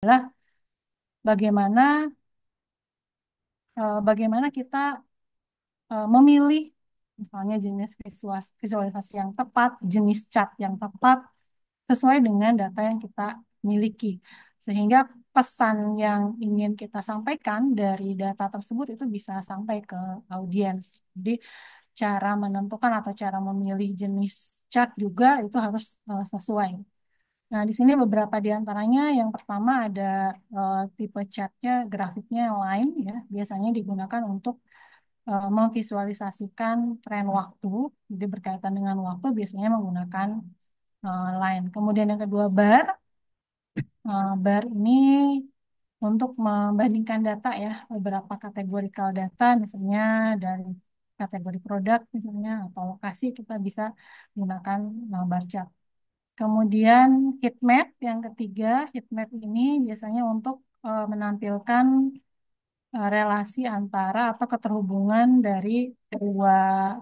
adalah bagaimana bagaimana kita memilih misalnya jenis visualisasi yang tepat, jenis cat yang tepat sesuai dengan data yang kita miliki. Sehingga pesan yang ingin kita sampaikan dari data tersebut itu bisa sampai ke audiens. Jadi cara menentukan atau cara memilih jenis cat juga itu harus sesuai. Nah, di sini beberapa di antaranya. Yang pertama ada tipe chartnya, grafiknya line ya, biasanya digunakan untuk memvisualisasikan tren waktu. Jadi berkaitan dengan waktu biasanya menggunakan line. Kemudian yang kedua bar. Bar ini untuk membandingkan data ya, beberapa kategorikal data, misalnya dari kategori produk misalnya atau lokasi kita bisa gunakan bar chart. Kemudian heat map yang ketiga, heat map ini biasanya untuk menampilkan relasi antara atau keterhubungan dari dua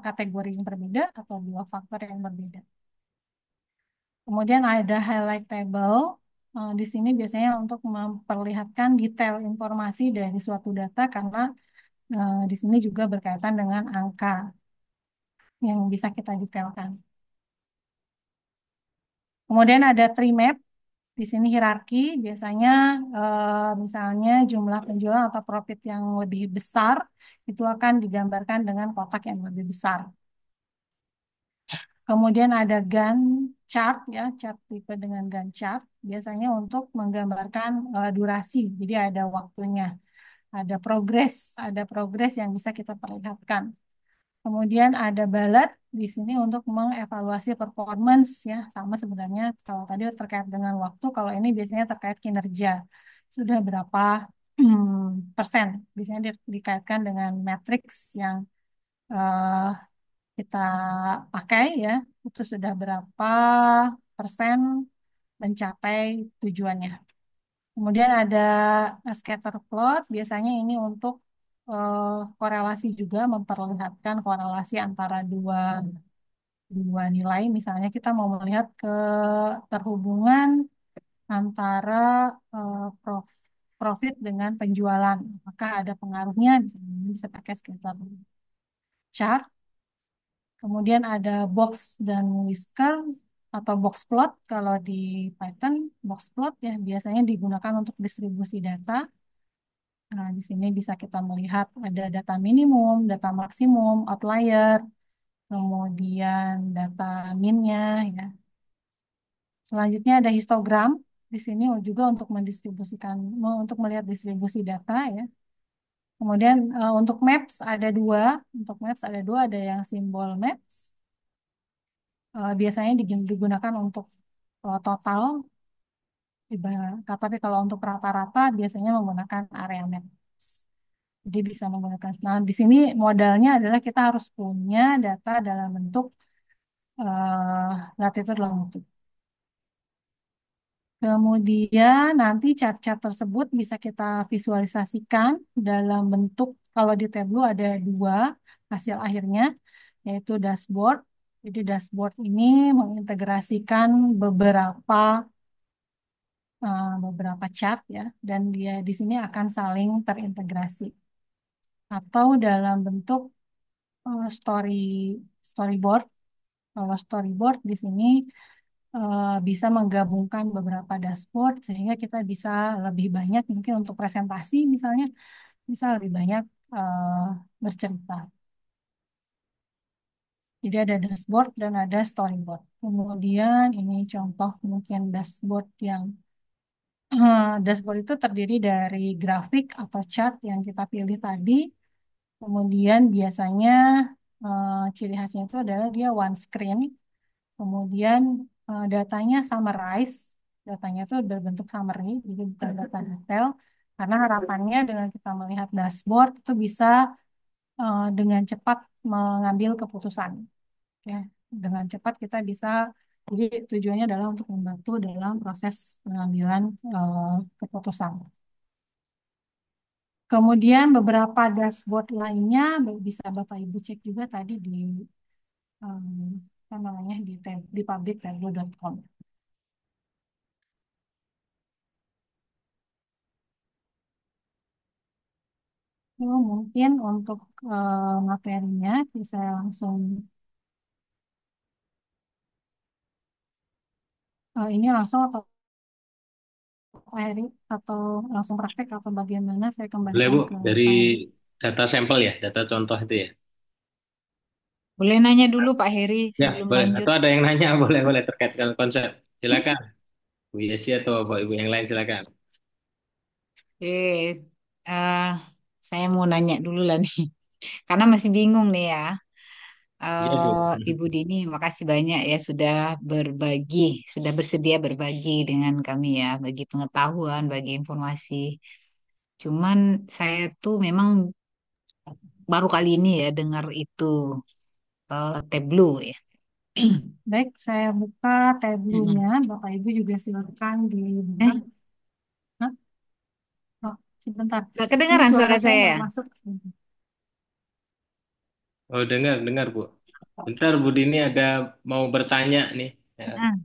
kategori yang berbeda atau dua faktor yang berbeda. Kemudian ada highlight table. Di sini biasanya untuk memperlihatkan detail informasi dari suatu data karena di sini juga berkaitan dengan angka yang bisa kita detailkan. Kemudian ada tree map. Di sini hierarki, biasanya misalnya jumlah penjualan atau profit yang lebih besar itu akan digambarkan dengan kotak yang lebih besar. Kemudian ada Gantt chart ya, chart tipe dengan Gantt chart, biasanya untuk menggambarkan durasi. Jadi ada progres yang bisa kita perlihatkan. Kemudian ada bullet di sini untuk mengevaluasi performance ya, sama sebenarnya kalau tadi terkait dengan waktu, kalau ini biasanya terkait kinerja. Sudah berapa persen? Biasanya dikaitkan dengan matriks yang eh, kita pakai ya, itu sudah berapa persen mencapai tujuannya. Kemudian ada scatter plot, biasanya ini untuk korelasi juga, memperlihatkan korelasi antara dua nilai. Misalnya kita mau melihat keterhubungan antara eh, prof- profit dengan penjualan. Maka ada pengaruhnya, bisa pakai scatter chart. Kemudian ada box dan whisker atau box plot. Kalau di Python, box plot ya biasanya digunakan untuk distribusi data. Nah, di sini bisa kita melihat ada data minimum, data maksimum, outlier, kemudian data minnya ya. Selanjutnya ada histogram. Di sini juga untuk untuk melihat distribusi data ya. Kemudian untuk maps ada dua. Untuk maps ada dua, ada yang simbol maps. Biasanya digunakan untuk total. Tapi kalau untuk rata-rata biasanya menggunakan area maps. Jadi bisa menggunakan. Nah, di sini modalnya adalah kita harus punya data dalam bentuk latitude longitude. Kemudian nanti cat-cat tersebut bisa kita visualisasikan dalam bentuk, kalau di Tableau ada dua hasil akhirnya, yaitu dashboard. Jadi dashboard ini mengintegrasikan beberapa chart ya, dan dia di sini akan saling terintegrasi. Atau dalam bentuk storyboard. Kalau storyboard di sini bisa menggabungkan beberapa dashboard sehingga kita bisa lebih banyak mungkin untuk presentasi misalnya bisa lebih banyak eh, bercerita. Jadi ada dashboard dan ada storyboard. Kemudian ini contoh mungkin dashboard yang dashboard itu terdiri dari grafik atau chart yang kita pilih tadi. Kemudian biasanya ciri khasnya itu adalah dia one screen. Kemudian datanya summarize, datanya itu berbentuk summary, jadi bukan data detail. Karena harapannya dengan kita melihat dashboard itu bisa dengan cepat mengambil keputusan. Ya, dengan cepat kita bisa, jadi tujuannya adalah untuk membantu dalam proses pengambilan keputusan. Kemudian beberapa dashboard lainnya bisa Bapak Ibu cek juga tadi di apa namanya di public.tableau.com. Mungkin untuk materinya bisa langsung ini langsung atau Pak Heri atau langsung praktek atau bagaimana saya Boleh kembalikan Bu, ke dari Pak Heri. data sampel ya, data contoh itu ya. Boleh nanya dulu Pak Heri Ya, sebelum boleh. lanjut. Atau ada yang nanya, boleh terkait dengan konsep. Silakan, Bu Yesi atau Bapak Ibu yang lain silakan. Oke, eh, saya mau nanya dulu lah nih, karena masih bingung nih ya. Iya Bu. Ibu Dini, makasih banyak ya sudah berbagi, sudah bersedia berbagi dengan kami ya, bagi pengetahuan, bagi informasi. Cuman saya tuh memang baru kali ini ya dengar itu Tableau ya. Baik, saya buka tabelnya. Mm-mm. Bapak Ibu juga silakan dibuka. Eh, Hah? Oh, sebentar. nggak Ini kedengaran suara suara saya saya nggak ya? masuk. Sebentar. Oh, dengar Bu. Bentar Bu Dini ada mau bertanya nih. Ya, Heeh.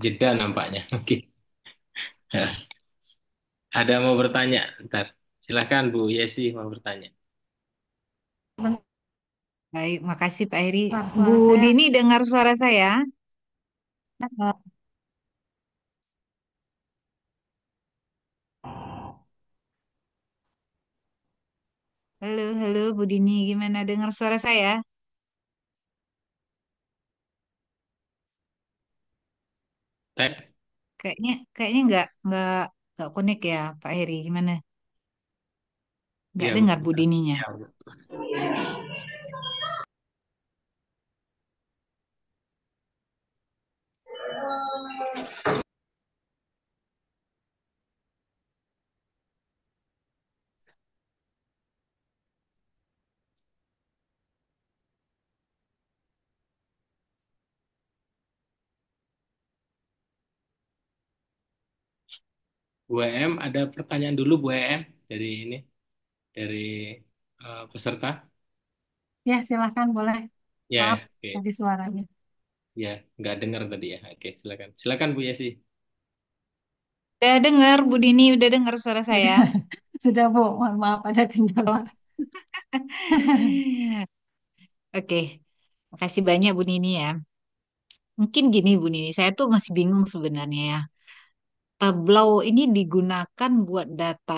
jeda nampaknya. Oke. Ya, ada mau bertanya. Bentar. Silakan Bu Yesi mau bertanya. Baik, makasih Pak Heri. Sebentar, Bu suara saya. Dini dengar suara saya? Halo, halo Bu Dini, gimana dengar suara saya? Tes. Kayaknya nggak connect ya Pak Heri, gimana? Nggak Iya Bu. dengar Bu Bentar. Dininya. Ya, Bu. Bu EM, ada pertanyaan dulu Bu EM dari ini, dari peserta. Ya, silakan boleh. Ya, Maaf, ya, oke. tadi suaranya. Ya, nggak dengar tadi ya. Oke, silakan. Silakan Bu Yesi. Udah dengar Bu Dini, udah dengar suara saya? Sudah, Bu. Mohon maaf ada Oh. kendala. Oke, makasih banyak Bu Nini ya. Mungkin gini Bu Nini, saya tuh masih bingung sebenarnya ya. Tableau ini digunakan buat data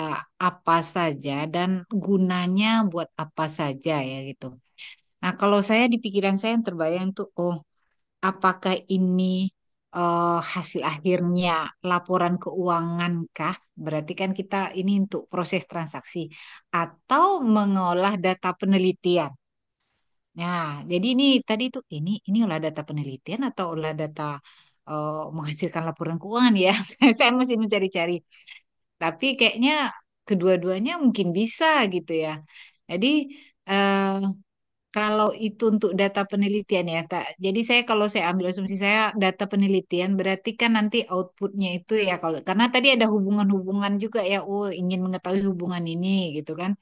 apa saja dan gunanya buat apa saja ya gitu. Nah, kalau saya di pikiran saya yang terbayang tuh, oh, apakah ini hasil akhirnya laporan keuangan kah? Berarti kan kita ini untuk proses transaksi atau mengolah data penelitian. Nah, jadi ini tadi tuh ini olah data penelitian atau olah data menghasilkan laporan keuangan ya. Saya masih mencari-cari. Tapi kayaknya kedua-duanya mungkin bisa gitu ya. Jadi eh, kalau itu untuk data penelitian ya, Kak. Jadi kalau saya ambil asumsi saya data penelitian berarti kan nanti outputnya itu ya kalau karena tadi ada hubungan-hubungan juga ya. Oh, ingin mengetahui hubungan ini gitu kan.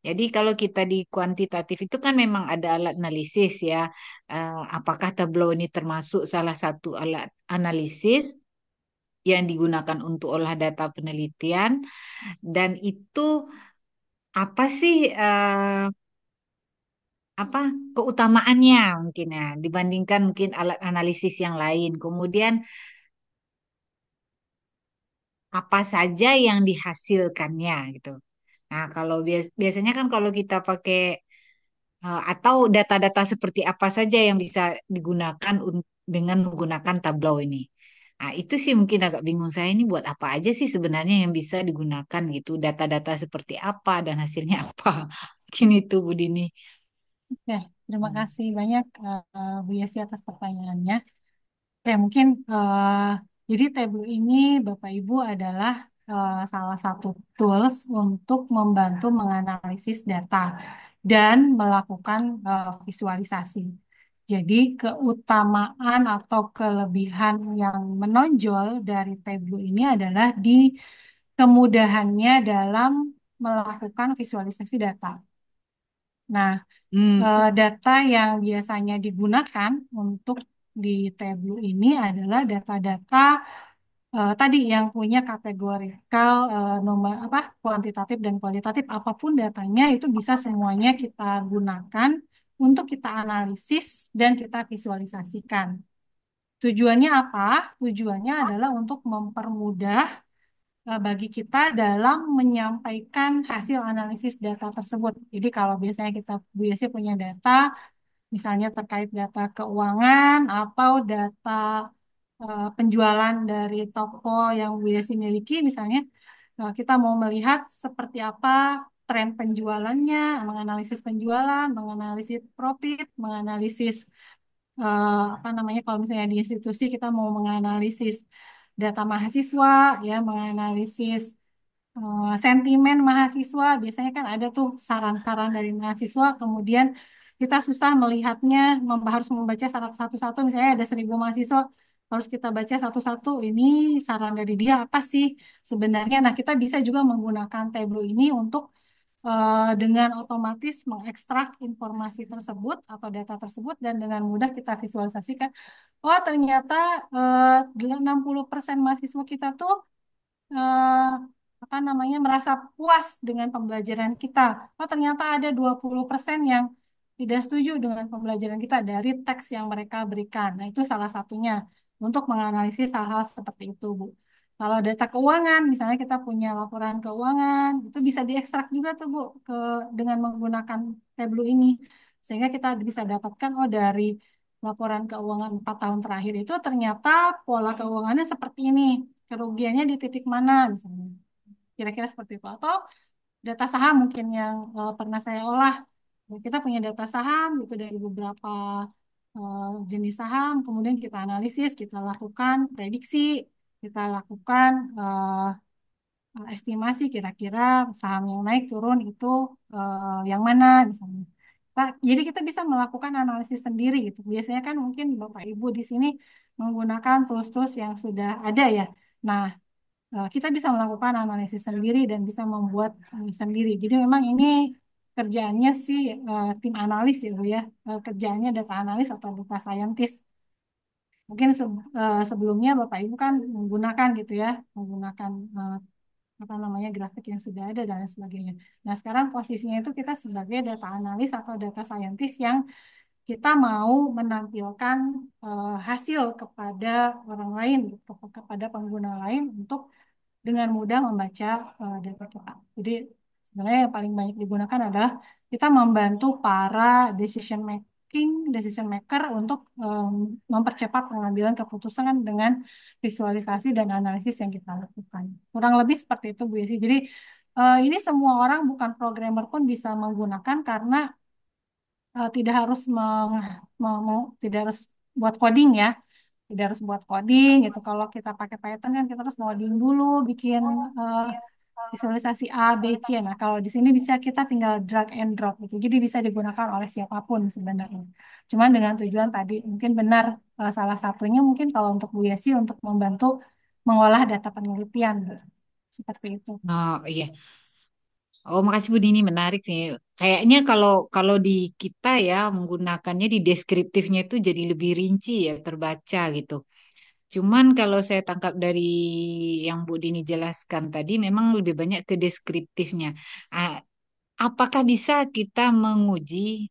Jadi kalau kita di kuantitatif itu kan memang ada alat analisis ya. Apakah Tableau ini termasuk salah satu alat analisis yang digunakan untuk olah data penelitian dan itu apa sih apa keutamaannya mungkin ya dibandingkan mungkin alat analisis yang lain. Kemudian apa saja yang dihasilkannya gitu. Nah, kalau biasanya kan kalau kita pakai atau data-data seperti apa saja yang bisa digunakan dengan menggunakan Tableau ini. Nah, itu sih mungkin agak bingung saya ini buat apa aja sih sebenarnya yang bisa digunakan gitu. Data-data seperti apa dan hasilnya apa. Mungkin itu Bu Dini. Ya, terima Hmm. kasih banyak Bu Yesi atas pertanyaannya. Oke, mungkin jadi Tableau ini Bapak Ibu adalah salah satu tools untuk membantu menganalisis data dan melakukan visualisasi. Jadi keutamaan atau kelebihan yang menonjol dari Tableau ini adalah di kemudahannya dalam melakukan visualisasi data. Nah, Hmm. data yang biasanya digunakan untuk di Tableau ini adalah data-data tadi yang punya kategorikal nomor apa kuantitatif dan kualitatif apapun datanya itu bisa semuanya kita gunakan untuk kita analisis dan kita visualisasikan. Tujuannya apa? Tujuannya adalah untuk mempermudah bagi kita dalam menyampaikan hasil analisis data tersebut. Jadi kalau biasanya kita biasanya punya data, misalnya terkait data keuangan atau data penjualan dari toko yang Bu Yesi miliki, misalnya kita mau melihat seperti apa tren penjualannya, menganalisis penjualan, menganalisis profit, menganalisis apa namanya kalau misalnya di institusi kita mau menganalisis data mahasiswa, ya, menganalisis sentimen mahasiswa. Biasanya kan ada tuh saran-saran dari mahasiswa, kemudian kita susah melihatnya, harus membaca satu-satu. Misalnya ada 1.000 mahasiswa, harus kita baca satu-satu. Ini saran dari dia apa sih sebenarnya? Nah, kita bisa juga menggunakan Tableau ini untuk dengan otomatis mengekstrak informasi tersebut atau data tersebut dan dengan mudah kita visualisasikan. Oh, ternyata 60% mahasiswa kita tuh eh, apa namanya merasa puas dengan pembelajaran kita. Oh, ternyata ada 20% yang tidak setuju dengan pembelajaran kita dari teks yang mereka berikan. Nah, itu salah satunya untuk menganalisis hal-hal seperti itu, Bu. Kalau data keuangan, misalnya kita punya laporan keuangan, itu bisa diekstrak juga tuh, Bu, dengan menggunakan Tableau ini. Sehingga kita bisa dapatkan, oh dari laporan keuangan 4 tahun terakhir itu ternyata pola keuangannya seperti ini, kerugiannya di titik mana misalnya. Kira-kira seperti itu. Atau data saham mungkin yang pernah saya olah. Kita punya data saham itu dari beberapa jenis saham, kemudian kita analisis, kita lakukan prediksi, kita lakukan estimasi kira-kira saham yang naik turun itu yang mana misalnya. Jadi kita bisa melakukan analisis sendiri gitu. Biasanya kan mungkin Bapak Ibu di sini menggunakan tools-tools yang sudah ada ya. Nah, kita bisa melakukan analisis sendiri dan bisa membuat sendiri. Jadi memang ini kerjaannya sih tim analis ya Bu ya. Kerjaannya data analis atau data scientist. Mungkin sebelumnya Bapak Ibu kan menggunakan gitu ya, menggunakan apa namanya grafik yang sudah ada dan lain sebagainya. Nah, sekarang posisinya itu kita sebagai data analis atau data scientist yang kita mau menampilkan hasil kepada orang lain, gitu, kepada pengguna lain untuk dengan mudah membaca data kita. Jadi sebenarnya yang paling banyak digunakan adalah kita membantu para decision maker untuk mempercepat pengambilan keputusan dengan visualisasi dan analisis yang kita lakukan. Kurang lebih seperti itu Bu Yesi. Jadi ini semua orang bukan programmer pun bisa menggunakan karena tidak harus tidak harus buat coding ya, tidak harus buat coding gitu. Kalau kita pakai Python kan kita harus ngoding dulu, bikin eh, visualisasi A, B, C. Nah, kalau di sini bisa kita tinggal drag and drop gitu. Jadi bisa digunakan oleh siapapun sebenarnya. Cuman dengan tujuan tadi mungkin benar salah satunya mungkin kalau untuk Bu Yesi untuk membantu mengolah data penelitian gitu. Seperti itu. Oh iya. Oh, makasih Bu Dini, menarik sih. Kayaknya kalau kalau di kita ya menggunakannya di deskriptifnya itu jadi lebih rinci ya, terbaca gitu. Cuman kalau saya tangkap dari yang Bu Dini jelaskan tadi, memang lebih banyak ke deskriptifnya. Ah, apakah bisa kita menguji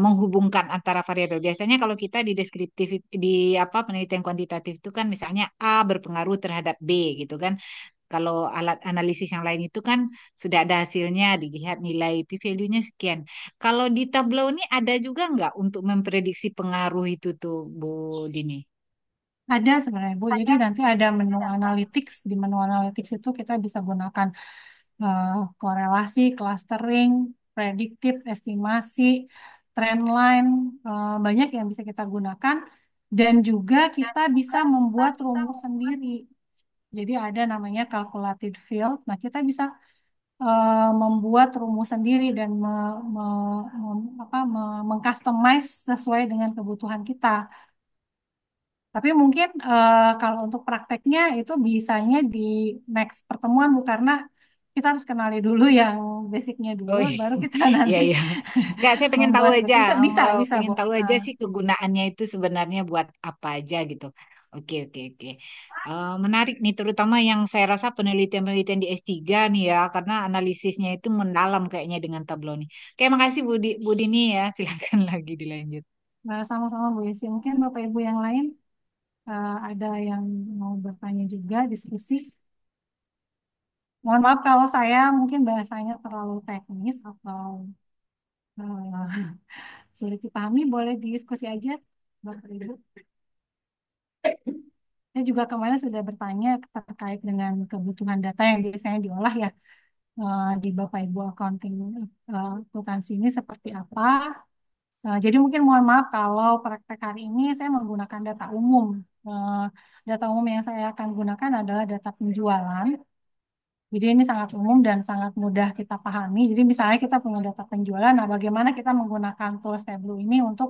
menghubungkan antara variabel? Biasanya kalau kita di deskriptif di apa penelitian kuantitatif itu kan misalnya A berpengaruh terhadap B gitu kan. Kalau alat analisis yang lain itu kan sudah ada hasilnya, dilihat nilai p-value-nya sekian. Kalau di Tableau ini ada juga nggak untuk memprediksi pengaruh itu tuh, Bu Dini? Ada sebenarnya Bu, jadi nanti ada menu analytics. Di menu analytics itu kita bisa gunakan eh, korelasi, clustering, prediktif, estimasi, trendline, banyak yang bisa kita gunakan. Dan juga kita bisa membuat rumus sendiri. Jadi ada namanya calculated field. Nah, kita bisa membuat rumus sendiri dan mengcustomize sesuai dengan kebutuhan kita. Tapi mungkin kalau untuk prakteknya itu bisanya di next pertemuan Bu karena kita harus kenali dulu yang basicnya dulu, Oh iya, baru kita iya, nanti iya. Nggak, saya pengen tahu membuat aja, seperti itu. Bisa, bisa Bu. pengen tahu aja Nah, sih kegunaannya itu sebenarnya buat apa aja gitu. Oke, oke, oke. Menarik nih, terutama yang saya rasa penelitian-penelitian di S3 nih ya, karena analisisnya itu mendalam kayaknya dengan tablo nih. Oke, makasih Bu Dini ya. Silakan lagi dilanjut. Nah, sama-sama Bu Yesi. Mungkin Bapak Ibu yang lain ada yang mau bertanya juga, diskusi. Mohon maaf kalau saya mungkin bahasanya terlalu teknis atau eh, sulit dipahami, boleh diskusi aja, Bapak Ibu. Saya juga kemarin sudah bertanya terkait dengan kebutuhan data yang biasanya diolah ya di Bapak Ibu accounting akuntansi ini seperti apa. Jadi mungkin mohon maaf kalau praktek hari ini saya menggunakan data umum. Eh, Data umum yang saya akan gunakan adalah data penjualan. Jadi ini sangat umum dan sangat mudah kita pahami. Jadi misalnya kita punya data penjualan, nah bagaimana kita menggunakan tools Tableau ini untuk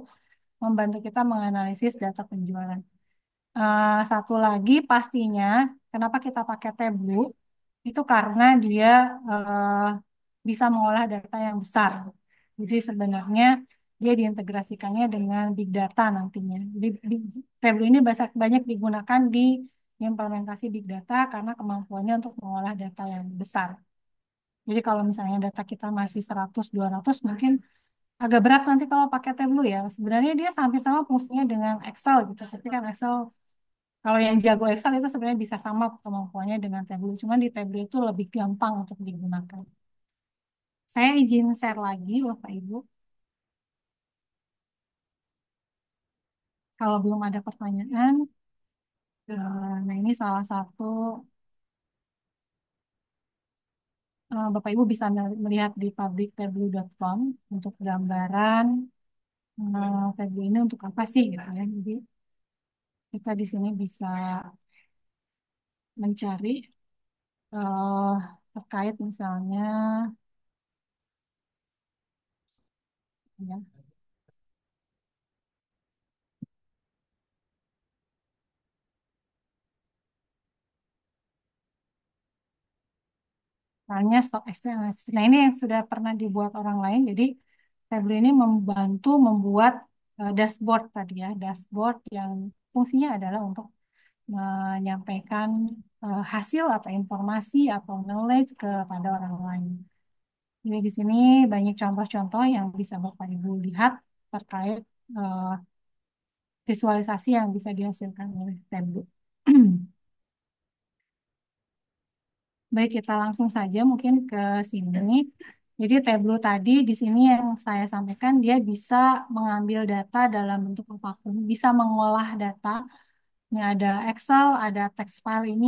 membantu kita menganalisis data penjualan. Satu lagi pastinya, kenapa kita pakai Tableau? Itu karena dia bisa mengolah data yang besar. Jadi sebenarnya dia diintegrasikannya dengan big data nantinya. Jadi Tableau ini banyak digunakan di implementasi big data karena kemampuannya untuk mengolah data yang besar. Jadi kalau misalnya data kita masih 100-200 mungkin agak berat nanti kalau pakai Tableau ya. Sebenarnya dia hampir sama fungsinya dengan Excel gitu. Tapi kan Excel kalau yang jago Excel itu sebenarnya bisa sama kemampuannya dengan Tableau. Cuman di Tableau itu lebih gampang untuk digunakan. Saya izin share lagi Bapak Ibu. Kalau belum ada pertanyaan, nah ini salah satu Bapak Ibu bisa melihat di publictableau.com untuk gambaran Tableau ini untuk apa sih gitu ya. Jadi kita di sini bisa mencari eh, terkait misalnya ya, misalnya stock exchange. Nah, ini yang sudah pernah dibuat orang lain. Jadi Tableau ini membantu membuat dashboard tadi ya, dashboard yang fungsinya adalah untuk menyampaikan hasil atau informasi atau knowledge kepada orang lain. Jadi di sini banyak contoh-contoh yang bisa Bapak Ibu lihat terkait eh, visualisasi yang bisa dihasilkan oleh Tableau. Baik, kita langsung saja mungkin ke sini. Jadi Tableau tadi di sini yang saya sampaikan dia bisa mengambil data dalam bentuk apapun, bisa mengolah data. Ini ada Excel, ada text file ini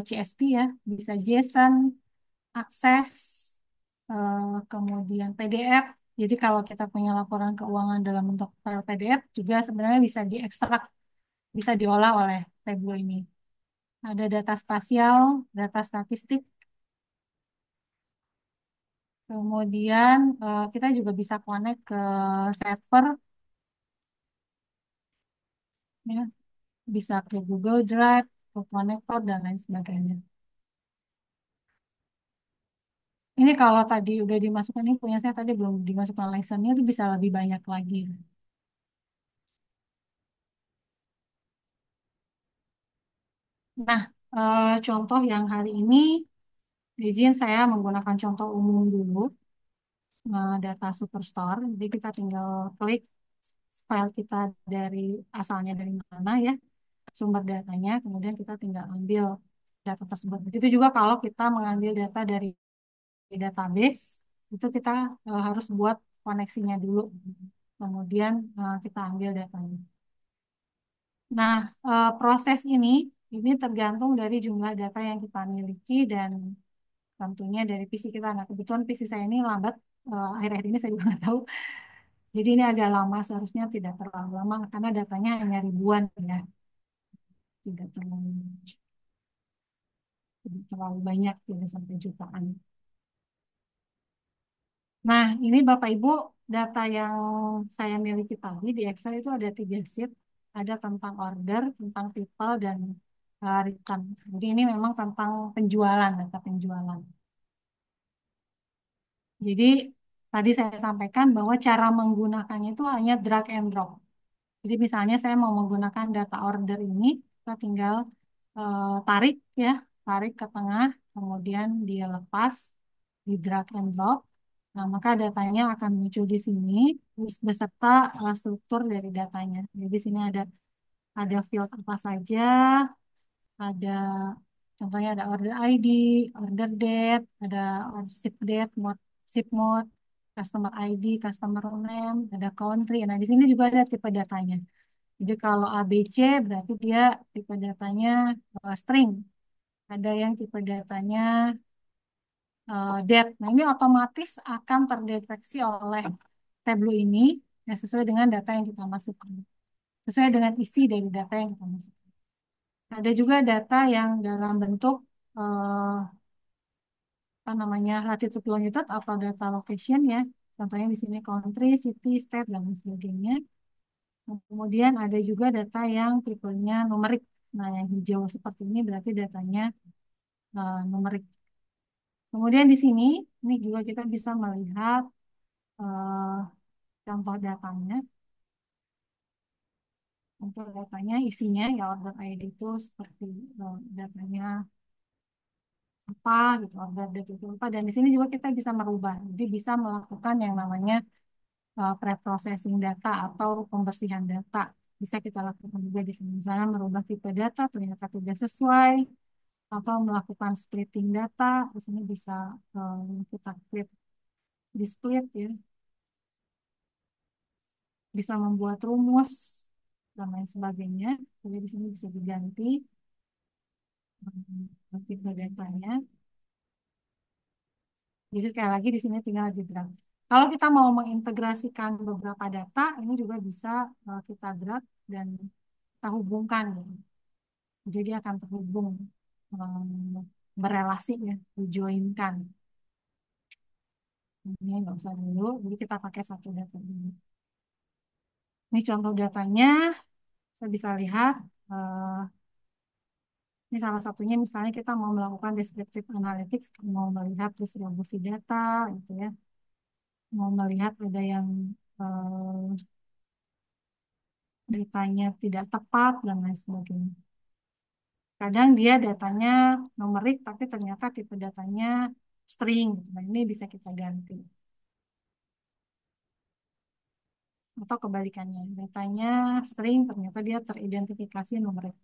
CSV ya, bisa JSON, Access, kemudian PDF. Jadi kalau kita punya laporan keuangan dalam bentuk file PDF juga sebenarnya bisa diekstrak, bisa diolah oleh Tableau ini. Ada data spasial, data statistik, kemudian kita juga bisa connect ke server, ya, bisa ke Google Drive, ke konektor, dan lain sebagainya. Ini kalau tadi udah dimasukkan, ini punya saya tadi belum dimasukkan license-nya, itu bisa lebih banyak lagi. Nah, contoh yang hari ini, izin saya menggunakan contoh umum dulu, data Superstore. Jadi kita tinggal klik file kita dari asalnya dari mana ya, sumber datanya, kemudian kita tinggal ambil data tersebut. Begitu juga kalau kita mengambil data dari database, itu kita harus buat koneksinya dulu. Kemudian kita ambil datanya. Nah, proses ini tergantung dari jumlah data yang kita miliki dan tentunya dari PC kita. Nah, kebetulan PC saya ini lambat, akhir-akhir ini saya juga nggak tahu. Jadi ini agak lama, seharusnya tidak terlalu lama karena datanya hanya ribuan ya, tidak terlalu banyak, tidak sampai jutaan. Nah, ini Bapak Ibu, data yang saya miliki tadi di Excel itu ada 3 sheet, ada tentang order, tentang people, dan return. Jadi ini memang tentang penjualan, data penjualan. Jadi tadi saya sampaikan bahwa cara menggunakannya itu hanya drag and drop. Jadi misalnya saya mau menggunakan data order ini, kita tinggal tarik ya, tarik ke tengah, kemudian dia lepas, di drag and drop. Nah, maka datanya akan muncul di sini beserta struktur dari datanya. Jadi di sini ada field apa saja, ada contohnya ada order ID, order date, ada ship date, ship mode, customer ID, customer name, ada country. Nah, di sini juga ada tipe datanya. Jadi kalau ABC berarti dia tipe datanya string. Ada yang tipe datanya date. Nah, ini otomatis akan terdeteksi oleh Tableau ini ya, sesuai dengan data yang kita masukkan. Sesuai dengan isi dari data yang kita masukkan. Ada juga data yang dalam bentuk apa namanya latitude longitude atau data location ya. Contohnya di sini country, city, state dan lain sebagainya. Kemudian ada juga data yang tipenya numerik. Nah, yang hijau seperti ini berarti datanya numerik. Kemudian di sini ini juga kita bisa melihat eh, contoh datanya. Untuk datanya isinya ya order ID itu seperti datanya apa gitu, order date itu apa. Dan di sini juga kita bisa merubah. Jadi bisa melakukan yang namanya pre-processing data atau pembersihan data. Bisa kita lakukan juga di sini. Misalnya merubah tipe data ternyata tidak sesuai atau melakukan splitting data. Di sini bisa kita split, di split ya. Bisa membuat rumus dan lain sebagainya. Jadi di sini bisa diganti tipe datanya. Jadi sekali lagi di sini tinggal di drag. Kalau kita mau mengintegrasikan beberapa data, ini juga bisa kita drag dan kita hubungkan gitu. Jadi dia akan terhubung, berelasi ya, dijoinkan. Ini nggak usah dulu, jadi kita pakai satu data dulu. Ini contoh datanya, kita bisa lihat. Ini salah satunya misalnya kita mau melakukan descriptive analytics, mau melihat distribusi data, gitu ya. Mau melihat ada yang datanya tidak tepat dan lain sebagainya. Kadang dia datanya numerik, tapi ternyata tipe datanya string. Gitu. Nah, ini bisa kita ganti. Atau kebalikannya, datanya string, ternyata dia teridentifikasi numerik.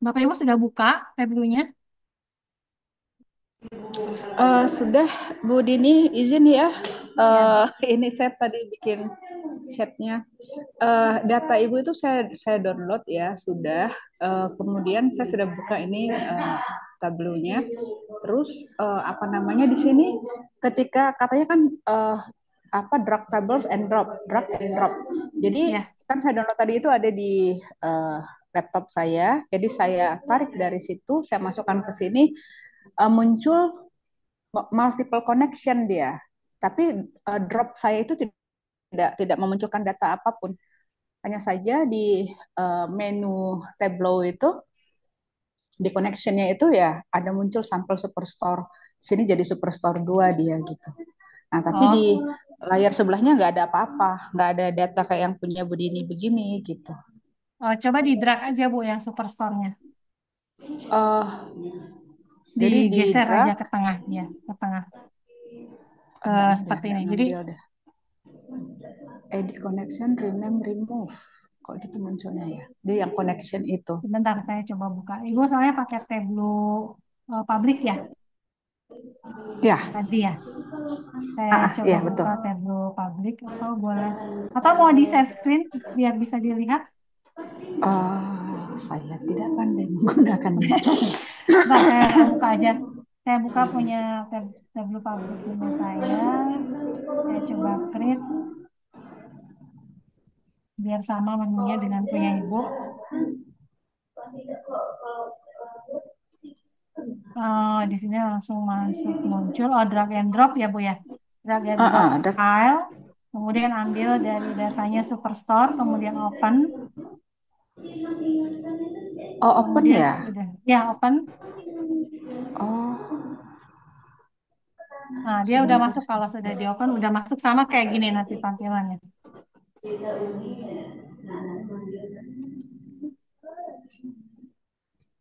Bapak Ibu sudah buka tabelnya? Sudah, Bu Dini, izin ya. Ya. Ini saya tadi bikin chatnya. Data Ibu itu saya download ya, sudah. Kemudian saya sudah buka ini tabelnya. Terus apa namanya di sini? Ketika katanya kan apa drag tables and drag and drop. Jadi Ya. kan saya download tadi itu ada di laptop saya. Jadi saya tarik dari situ, saya masukkan ke sini, muncul multiple connection dia. Tapi drop saya itu tidak memunculkan data apapun. Hanya saja di menu Tableau itu di connectionnya itu ya ada muncul sampel Superstore. Sini jadi Superstore 2 dia gitu. Nah, tapi di Oh, layar sebelahnya nggak ada apa-apa, nggak ada data kayak yang punya Budini begini gitu. coba di drag aja Bu yang superstore-nya. Uh, jadi di Digeser aja drag, ke tengah, ya, ke tengah. Seperti ini. enggak Jadi, ngambil deh. Edit connection, rename, remove. Kok gitu munculnya ya? Dia yang connection itu. sebentar saya coba buka. Ibu soalnya pakai Tableau publik ya, Ya, tadi ya. Saya coba iya betul. buka Tableau publik atau boleh, atau mau di share screen biar bisa dilihat. Saya tidak pandai menggunakannya. Nah, saya buka aja. Saya buka punya Tableau publik punya saya. Saya coba create biar sama menunya dengan punya Ibu. Di sini langsung masuk muncul. Oh, drag and drop ya Bu ya. Drag and drop Ada. file. Kemudian ambil dari datanya Superstore, kemudian open. Oh, open Kemudian ya? sudah, ya open. Oh, Nah, dia udah sebentar. masuk. Kalau sudah di open, udah masuk sama kayak gini nanti tampilannya.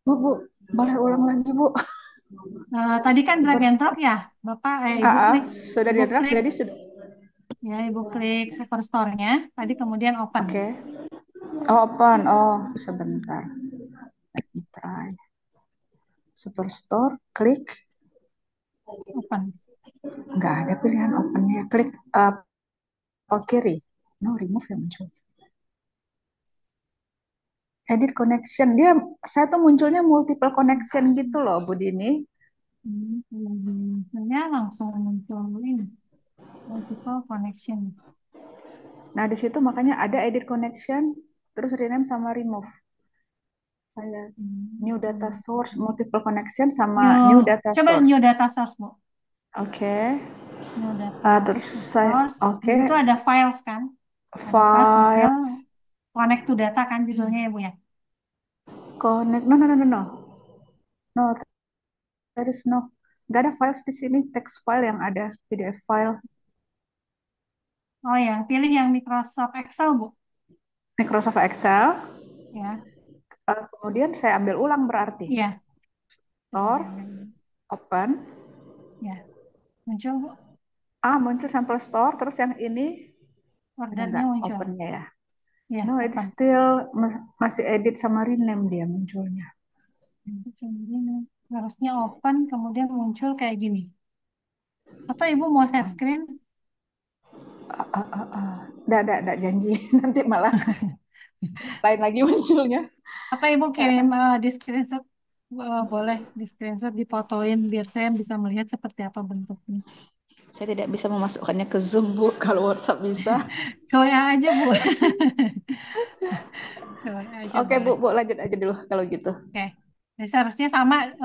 Bu, boleh ulang lagi, Bu. Tadi kan drag and drop Superstore. ya, Bapak, Ibu Ah, klik, sudah Ibu di draft, klik, jadi sudah. ya, Ibu klik Superstore-nya. Tadi kemudian open, Oke. Oh, open. Oh, sebentar. Let me try. Superstore, klik. open. Nggak ada pilihan open-nya. Klik kiri. No, remove yang muncul. Edit connection. Saya tuh munculnya multiple connection gitu loh, Bu Dini. Saya langsung muncul ini, multiple connection. Nah, di situ makanya ada edit connection, terus rename sama remove. Saya new data source, multiple connection sama new data Coba source. new data source, Bu. Oke. New data Terus saya, source. Di oke, situ ada files kan? Ada files detail, files, connect to data kan judulnya ya, Bu ya? connect, no, no, no, no, no, no, there is no, nggak ada files di sini, text file yang ada, PDF file, Oh ya, pilih yang Microsoft Excel, Bu. Microsoft Excel. Ya, Kemudian saya ambil ulang berarti, iya. Coba store, diambil. open, Ya, muncul, Bu. muncul sampel store, terus yang ini ada Ordernya nggak muncul. opennya ya? Ya, No, it's open. still masih edit sama rename dia munculnya. Harusnya open, kemudian muncul kayak gini. Atau Ibu mau share screen? Nggak janji, nanti malah lain lagi munculnya. Atau Ibu Eh, kirim di screenshot? Boleh di screenshot, difotoin biar saya bisa melihat seperti apa bentuknya. Saya tidak bisa memasukkannya ke Zoom, Bu. Kalau WhatsApp bisa. Ke WA aja, Bu. Ke WA aja Oke, Bu, boleh. Bu, lanjut aja dulu kalau gitu. Oke. Jadi seharusnya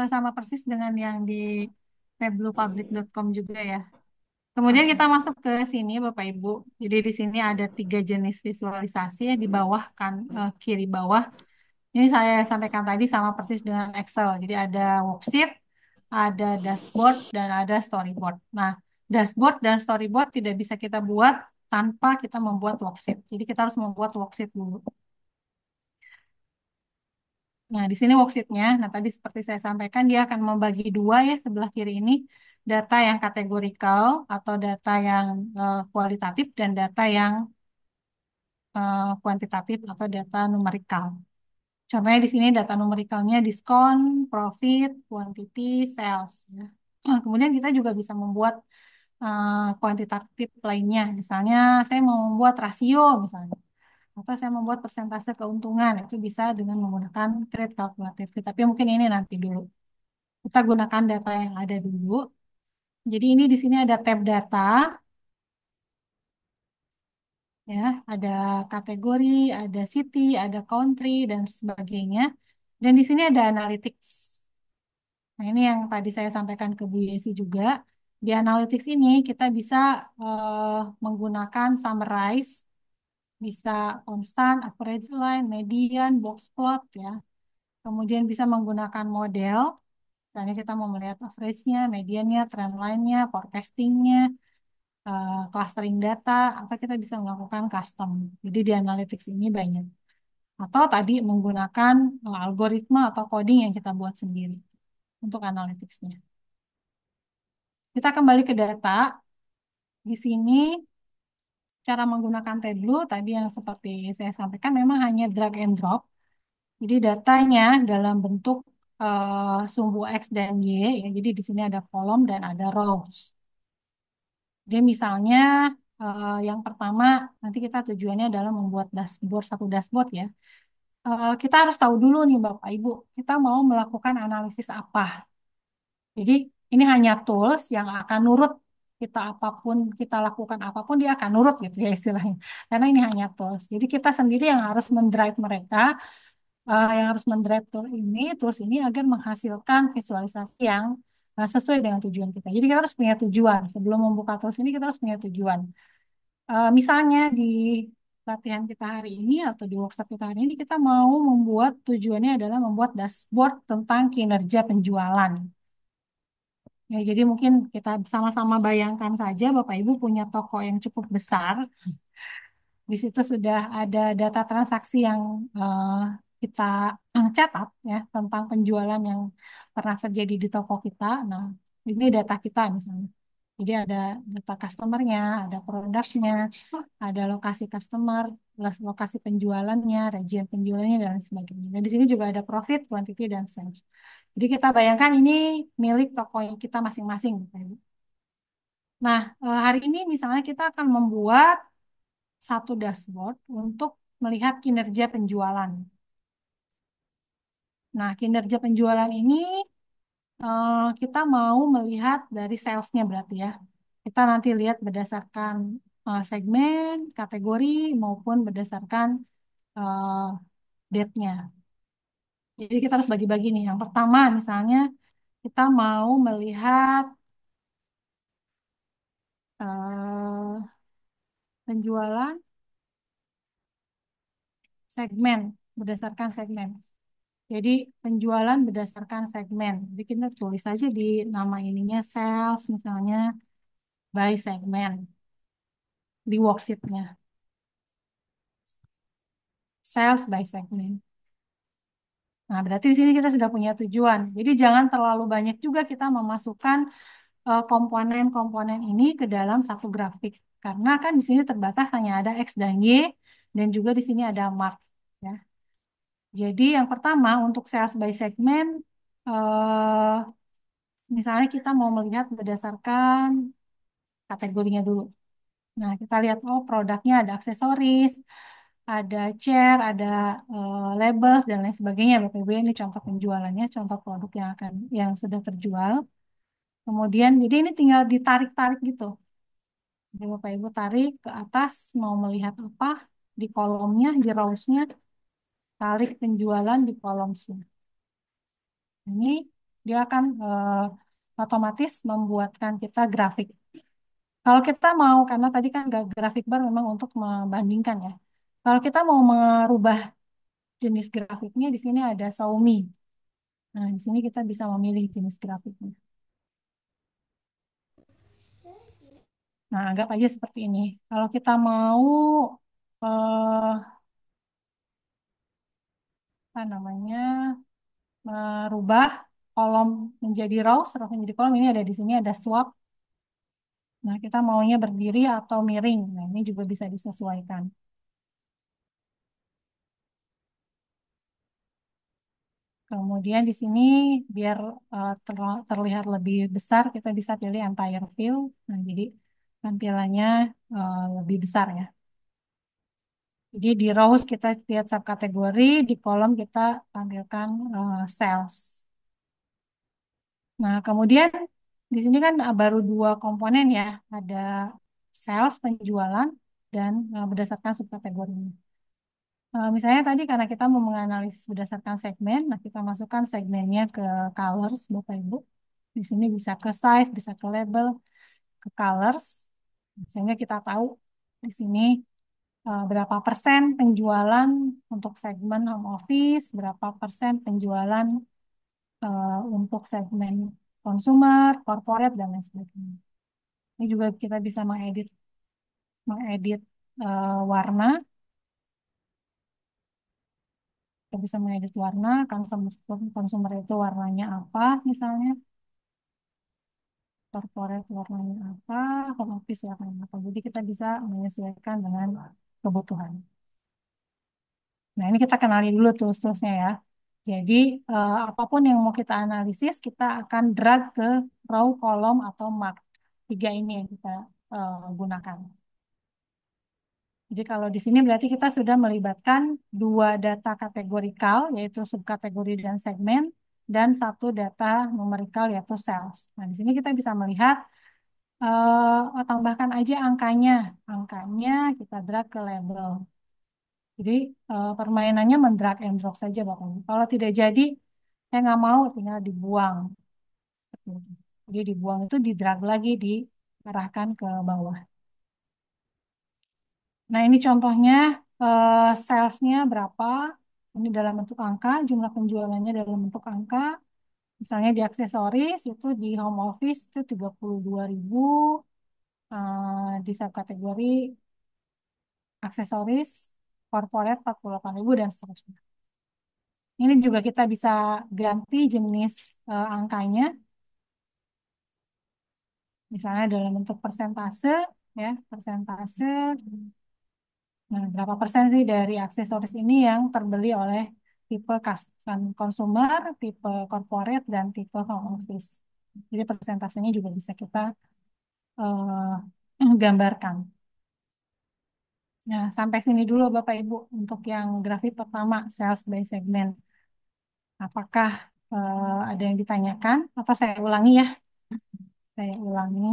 sama persis dengan yang di weblupublic.com juga ya. Kemudian Oke. kita masuk ke sini, Bapak Ibu. Jadi di sini ada 3 jenis visualisasi ya di bawah kan kiri bawah. Ini saya sampaikan tadi sama persis dengan Excel. Jadi ada worksheet, ada dashboard, dan ada storyboard. Nah, dashboard dan storyboard tidak bisa kita buat tanpa kita membuat worksheet. Jadi kita harus membuat worksheet dulu. Nah, di sini worksheetnya, nah tadi seperti saya sampaikan, dia akan membagi dua ya sebelah kiri ini, data yang kategorikal atau data yang kualitatif dan data yang kuantitatif atau data numerikal. Contohnya di sini data numerikalnya diskon, profit, quantity, sales. Ya. Kemudian kita juga bisa membuat kuantitatif lainnya. Misalnya saya mau membuat rasio misalnya. Atau saya membuat persentase keuntungan. Itu bisa dengan menggunakan trade calculator. Tapi mungkin ini nanti dulu. Kita gunakan data yang ada dulu. Jadi ini di sini ada tab data. Ya, ada kategori, ada city, ada country, dan sebagainya. Dan di sini ada analytics. Nah, ini yang tadi saya sampaikan ke Bu Yesi juga. Di analytics ini kita bisa menggunakan summarize, bisa konstan, average line, median, box plot ya. Kemudian bisa menggunakan model. Misalnya kita mau melihat average-nya, mediannya, trend line-nya, forecasting-nya, clustering data, atau kita bisa melakukan custom. Jadi di analytics ini banyak. Atau tadi menggunakan algoritma atau coding yang kita buat sendiri untuk analytics-nya. Kita kembali ke data. Di sini cara menggunakan Tableau tadi yang seperti saya sampaikan memang hanya drag and drop. Jadi datanya dalam bentuk sumbu X dan Y. Ya. Jadi di sini ada kolom dan ada rows. Jadi misalnya yang pertama nanti kita tujuannya adalah membuat dashboard, satu dashboard ya. Kita harus tahu dulu nih Bapak Ibu, kita mau melakukan analisis apa. Jadi ini hanya tools yang akan nurut kita apapun kita lakukan apapun dia akan nurut gitu ya istilahnya. Karena ini hanya tools. Jadi kita sendiri yang harus mendrive mereka, yang harus mendrive tools ini agar menghasilkan visualisasi yang sesuai dengan tujuan kita. Jadi kita harus punya tujuan. Sebelum membuka tools ini kita harus punya tujuan. Misalnya di latihan kita hari ini atau di workshop kita hari ini kita mau membuat tujuannya adalah membuat dashboard tentang kinerja penjualan. Ya, jadi mungkin kita sama-sama bayangkan saja Bapak Ibu punya toko yang cukup besar. Di situ sudah ada data transaksi yang kita catat ya tentang penjualan yang pernah terjadi di toko kita. Nah, ini data kita misalnya. Jadi ada data customernya, ada produknya, ada lokasi customer, lokasi penjualannya, region penjualannya, dan lain sebagainya. Dan di sini juga ada profit, quantity, dan sales. Jadi kita bayangkan ini milik toko kita masing-masing. Nah, hari ini misalnya kita akan membuat satu dashboard untuk melihat kinerja penjualan. Nah, kinerja penjualan ini kita mau melihat dari salesnya berarti ya. Kita nanti lihat berdasarkan segmen, kategori, maupun berdasarkan uh, date-nya. Jadi kita harus bagi-bagi nih. Yang pertama misalnya kita mau melihat uh, penjualan segmen, berdasarkan segmen. Jadi penjualan berdasarkan segmen. Jadi kita tulis aja di nama ininya sales misalnya by segmen di worksheet-nya. Sales by segment. Nah, berarti di sini kita sudah punya tujuan. Jadi jangan terlalu banyak juga kita memasukkan komponen-komponen ini ke dalam satu grafik. Karena kan di sini terbatas hanya ada X dan Y dan juga di sini ada mark. Ya. Jadi yang pertama untuk sales by segment, eh, misalnya kita mau melihat berdasarkan kategorinya dulu. Nah, kita lihat, oh produknya ada aksesoris, ada chair, ada labels, dan lain sebagainya. Bapak Ibu, ini contoh penjualannya, contoh produk yang sudah terjual. Kemudian, jadi ini tinggal ditarik-tarik gitu. Jadi Bapak Ibu tarik ke atas, mau melihat apa di kolomnya, di rows-nya, tarik penjualan di kolomnya. Ini dia akan otomatis membuatkan kita grafik. Kalau kita mau, karena tadi kan grafik bar memang untuk membandingkan ya. Kalau kita mau merubah jenis grafiknya, di sini ada Xiaomi. Nah, di sini kita bisa memilih jenis grafiknya. Nah, anggap aja seperti ini. Kalau kita mau eh, apa namanya merubah kolom menjadi rows, row menjadi kolom, ini ada di sini ada swap. Nah, kita maunya berdiri atau miring. Nah, ini juga bisa disesuaikan. Kemudian di sini biar terlihat lebih besar, kita bisa pilih entire view. Nah, jadi tampilannya lebih besar ya. Jadi di rows kita lihat subkategori, di kolom kita tampilkan sales. Nah, kemudian di sini kan baru dua komponen ya, ada sales penjualan dan berdasarkan subkategori. Misalnya tadi karena kita mau menganalisis berdasarkan segmen, nah kita masukkan segmennya ke colors, Bapak Ibu. Di sini bisa ke size, bisa ke label, ke colors. Sehingga kita tahu di sini berapa persen penjualan untuk segmen home office, berapa persen penjualan untuk segmen consumer, corporate, dan lain sebagainya. Ini juga kita bisa mengedit warna. Kita bisa mengedit warna, consumer itu warnanya apa misalnya, corporate warnanya apa, home office warnanya apa. Jadi kita bisa menyesuaikan dengan kebutuhan. Nah, ini kita kenali dulu tools-toolsnya ya. Jadi, apapun yang mau kita analisis, kita akan drag ke row, kolom, atau mark. Tiga ini yang kita gunakan. Jadi kalau di sini berarti kita sudah melibatkan dua data kategorikal, yaitu subkategori dan segmen, dan satu data numerikal, yaitu sales. Nah, di sini kita bisa melihat, tambahkan aja angkanya. Angkanya kita drag ke label. Jadi permainannya mendrag and drop saja Bapak Ibu. Kalau tidak jadi, saya nggak mau, tinggal dibuang. Seperti itu. Jadi dibuang itu didrag lagi, diarahkan ke bawah. Nah ini contohnya salesnya berapa. Ini dalam bentuk angka, jumlah penjualannya dalam bentuk angka. Misalnya di aksesoris itu di home office itu 32.000, di subkategori aksesoris, corporate 48.000 dan seterusnya. Ini juga kita bisa ganti jenis angkanya, misalnya dalam bentuk persentase, ya, persentase. Nah, berapa persen sih dari aksesoris ini yang terbeli oleh tipe consumer, tipe corporate, dan tipe home office. Jadi persentasenya juga bisa kita gambarkan. Nah, sampai sini dulu Bapak Ibu untuk yang grafik pertama, sales by segment. Apakah ada yang ditanyakan atau saya ulangi ya? Saya ulangi.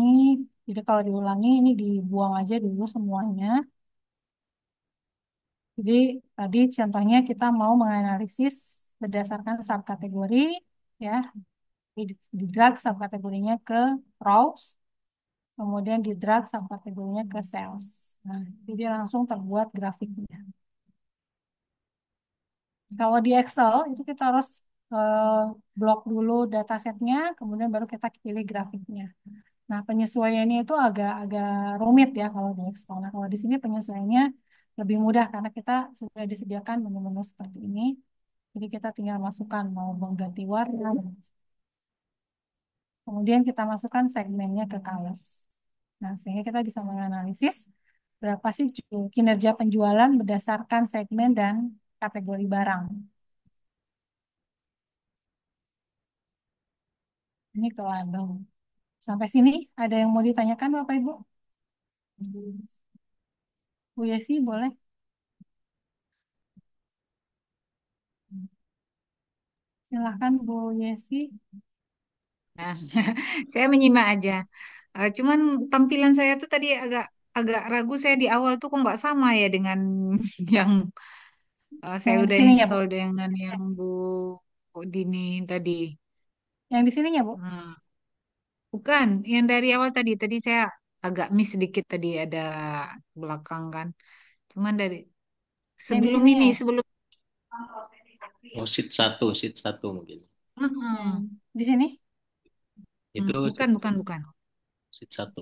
Jadi kalau diulangi ini dibuang aja dulu semuanya. Jadi tadi contohnya kita mau menganalisis berdasarkan subkategori, ya. Di drag subkategorinya ke rows, kemudian di drag subkategorinya ke sales. Nah, jadi langsung terbuat grafiknya. Kalau di Excel itu kita harus eh, blok dulu datasetnya, kemudian baru kita pilih grafiknya. Nah, penyesuaiannya itu agak-agak rumit ya kalau di Excel. Nah, kalau di sini penyesuaiannya lebih mudah karena kita sudah disediakan menu-menu seperti ini. Jadi kita tinggal masukkan mau mengganti warna. Kemudian kita masukkan segmennya ke colors. Nah, sehingga kita bisa menganalisis berapa sih kinerja penjualan berdasarkan segmen dan kategori barang. Ini ke label. Sampai sini ada yang mau ditanyakan Bapak Ibu? Bu Yesi boleh? Silahkan Bu Yesi. Nah, saya menyimak aja. Cuman tampilan saya tuh tadi agak agak ragu saya di awal tuh kok nggak sama ya dengan yang saya Yang di udah sininya Bu. install dengan yang Bu Dini tadi. Yang di sininya Bu. Hmm, bukan, yang dari awal tadi. Tadi saya agak miss sedikit tadi ada belakang kan. Cuman dari Yang di sebelum sininya ini, ya. sebelum Oh, sheet satu mungkin. Yang Hmm, di sini. Itu bukan, bukan, bukan. sheet satu.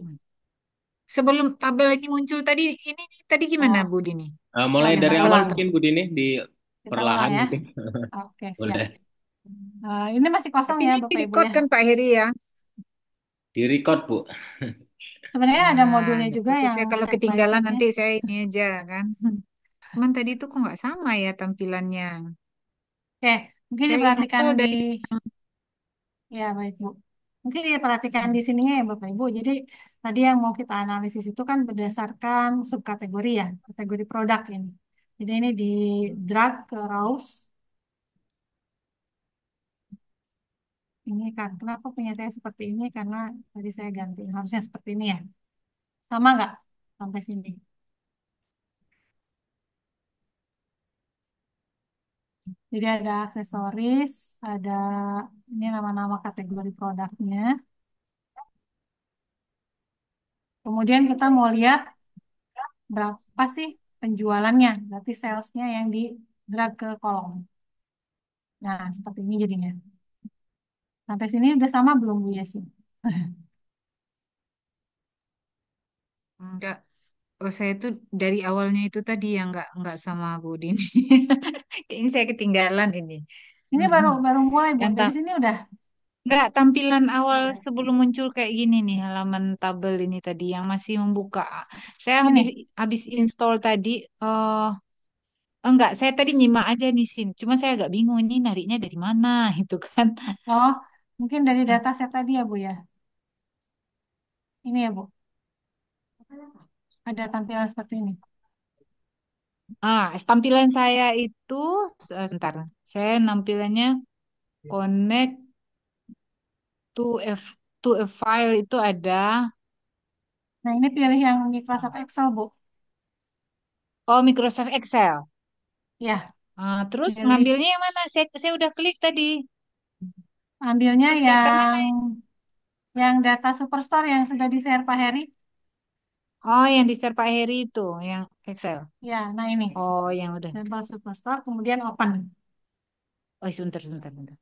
Sebelum tabel ini muncul tadi, ini tadi gimana Oh, Bu Dini? Mulai Yang dari nggak awal ulang. kelihatan. mungkin Bu Dini di Kita ulang perlahan ya. mungkin. Oke, siap. Boleh. Ini masih kosong Tapi ya ini Bapak Ibu record ya. kan Pak Heri ya? Di record Bu. Sebenarnya ada Nah, modulnya nggak juga takut yang saya kalau step by ketinggalan stepnya. nanti saya ini aja kan. Cuman tadi itu kok nggak sama ya tampilannya. Oke, mungkin Saya diperhatikan install di, dari ya baik Bu. Mungkin diperhatikan di sininya ya Bapak Ibu. Jadi tadi yang mau kita analisis itu kan berdasarkan subkategori ya, kategori produk ini. Jadi ini di drag ke rows. Ini kan, kenapa punya saya seperti ini? Karena tadi saya ganti, harusnya seperti ini ya. Sama nggak sampai sini? Jadi ada aksesoris, ada ini nama-nama kategori produknya. Kemudian kita mau lihat berapa sih penjualannya, berarti salesnya yang di drag ke kolom. Nah, seperti ini jadinya. Sampai sini udah sama belum Bu Yesi? enggak. Oh, saya tuh dari awalnya itu tadi yang nggak sama Bu Dini. Kayaknya saya ketinggalan ini. Ini baru baru mulai Bu. Yang Dari sini udah nggak tampilan awal sebelum muncul kayak gini nih halaman tabel ini tadi yang masih membuka. Saya habis ini. habis install tadi. Enggak, saya tadi nyimak aja nih Sin. Cuma saya agak bingung ini nariknya dari mana itu kan. Oh, mungkin dari data set tadi ya Bu ya. Ini ya Bu. Ada tampilan seperti ini. Tampilan saya itu sebentar. Saya nampilannya connect to a file itu ada. Nah, ini pilih yang Microsoft Excel Bu. Oh, Microsoft Excel. Ya, Terus pilih. ngambilnya yang mana? Saya udah klik tadi. Ambilnya Terus data mana? yang data Superstore yang sudah di-share Pak Heri. Oh, yang di share Pak Heri itu, yang Excel. Ya, nah ini. Oh, yang udah. Sampel Superstore, kemudian open. Oh, sebentar, sebentar, sebentar.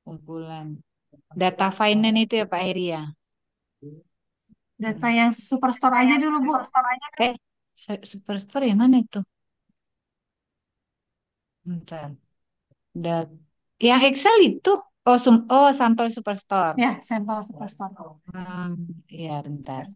Kumpulan data finance itu ya Pak Heri ya. Data yang Superstore aja dulu, Bu. Eh, Superstore yang mana itu? Bentar. Dat yang Excel itu. Oh, sampel Superstore. Ya, sampel Superstore. Ya, bentar.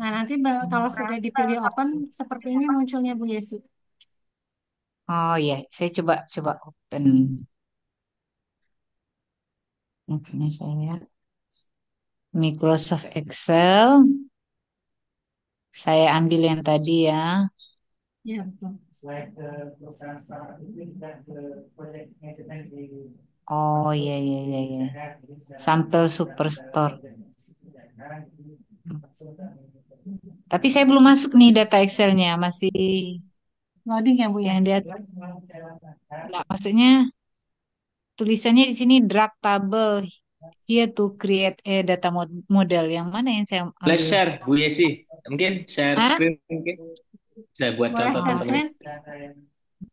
Nah, nanti kalau sudah dipilih open, seperti ini munculnya Bu Yesi. Oh ya, saya coba coba open. Ini saya Microsoft Excel. Saya ambil yang tadi ya. Ya, betul. Oh iya iya iya iya. Sampel Superstore. Tapi saya belum masuk nih data Excelnya, masih Loading ya Bu ya. yang dia nggak maksudnya tulisannya di sini drag table here to create a data model. Yang mana yang saya Boleh ambil? share, Bu Yesi. Mungkin share Hah? screen mungkin. Saya buat Boleh contoh share Oh, teman-teman. screen? Saya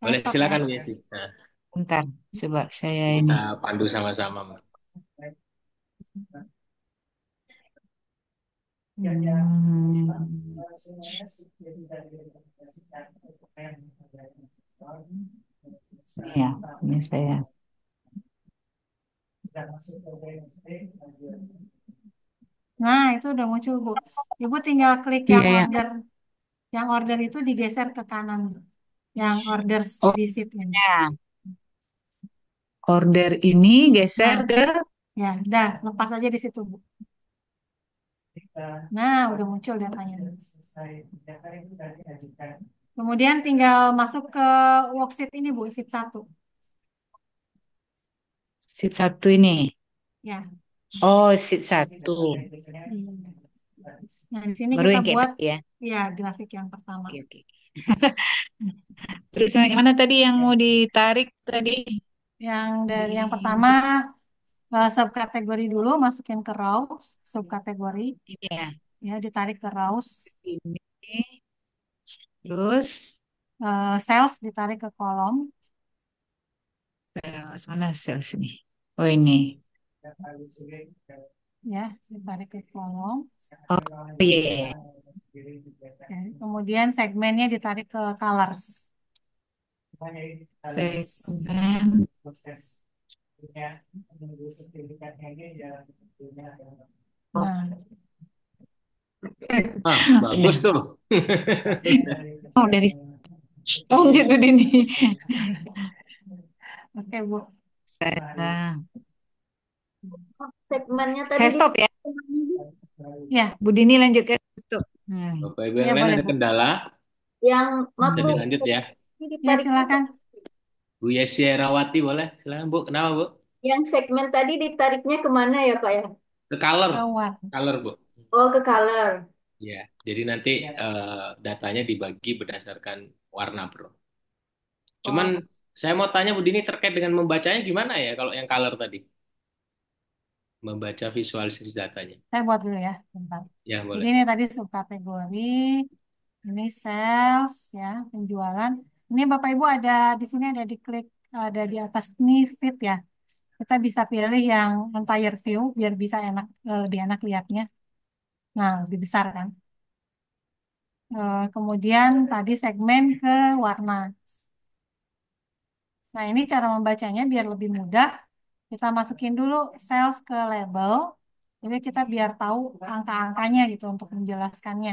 Boleh, stop ya. silakan Bu Yesi. Nah, bentar, coba saya kita ini. pandu sama-sama. Hmm, ya, ini saya. Nah, itu udah muncul Bu. Ibu tinggal klik Iya yang ya. order. Yang order itu digeser ke kanan. Yang orders Oh di sheet ini. ya, order ini geser Nah, ke. ya, udah lepas aja di situ Bu. Nah, udah muncul datanya. Kemudian tinggal masuk ke worksheet ini Bu, sheet 1. Sheet 1 ini. Ya. Oh, sheet 1. Iya. Nah, di sini Baru kita yang kayak buat tadi ya. ya grafik yang pertama. Oke, oke. Terus yang mana tadi yang mau ditarik tadi? Yang dari yang Di pertama subkategori dulu masukin ke rows, subkategori ini ya. ya ditarik ke rows, Ini. Terus sales ditarik ke kolom mana sales ini? Oh ini. ya, ditarik ke kolom. Oh iya, iya, iya. Oke. Kemudian segmennya ditarik ke colors. Segmen. Nah, Bagus Udah. tuh. Oh, udah bisa lanjut udah ini. oke Bu. Saya, Segmennya tadi saya di stop ya. Ya, Bu Dini lanjut ke stop. Bapak Ibu ya yang lain boleh ada Bu. kendala, yang maaf bisa Bu, dilanjut ya. ini Ya ditariknya silakan. Bu Yesi Erawati boleh, silakan Bu. Kenapa Bu? yang segmen tadi ditariknya kemana ya Pak ya? Ke color, Keluar. color Bu. Oh ke color. Ya, jadi nanti datanya dibagi berdasarkan warna Bro. Cuman Oh, saya mau tanya Bu Dini terkait dengan membacanya gimana ya kalau yang color tadi? Membaca visualisasi datanya. Saya buat dulu ya, bentar. Ya, Jadi boleh. ini tadi subkategori, ini sales ya, penjualan. Ini Bapak Ibu ada di sini ada diklik ada di atas nih fit ya. Kita bisa pilih yang entire view biar bisa enak lebih enak lihatnya. Nah, lebih besar kan. Kemudian tadi segmen ke warna. Nah, ini cara membacanya biar lebih mudah. Kita masukin dulu sales ke label. Jadi kita biar tahu angka-angkanya gitu untuk menjelaskannya.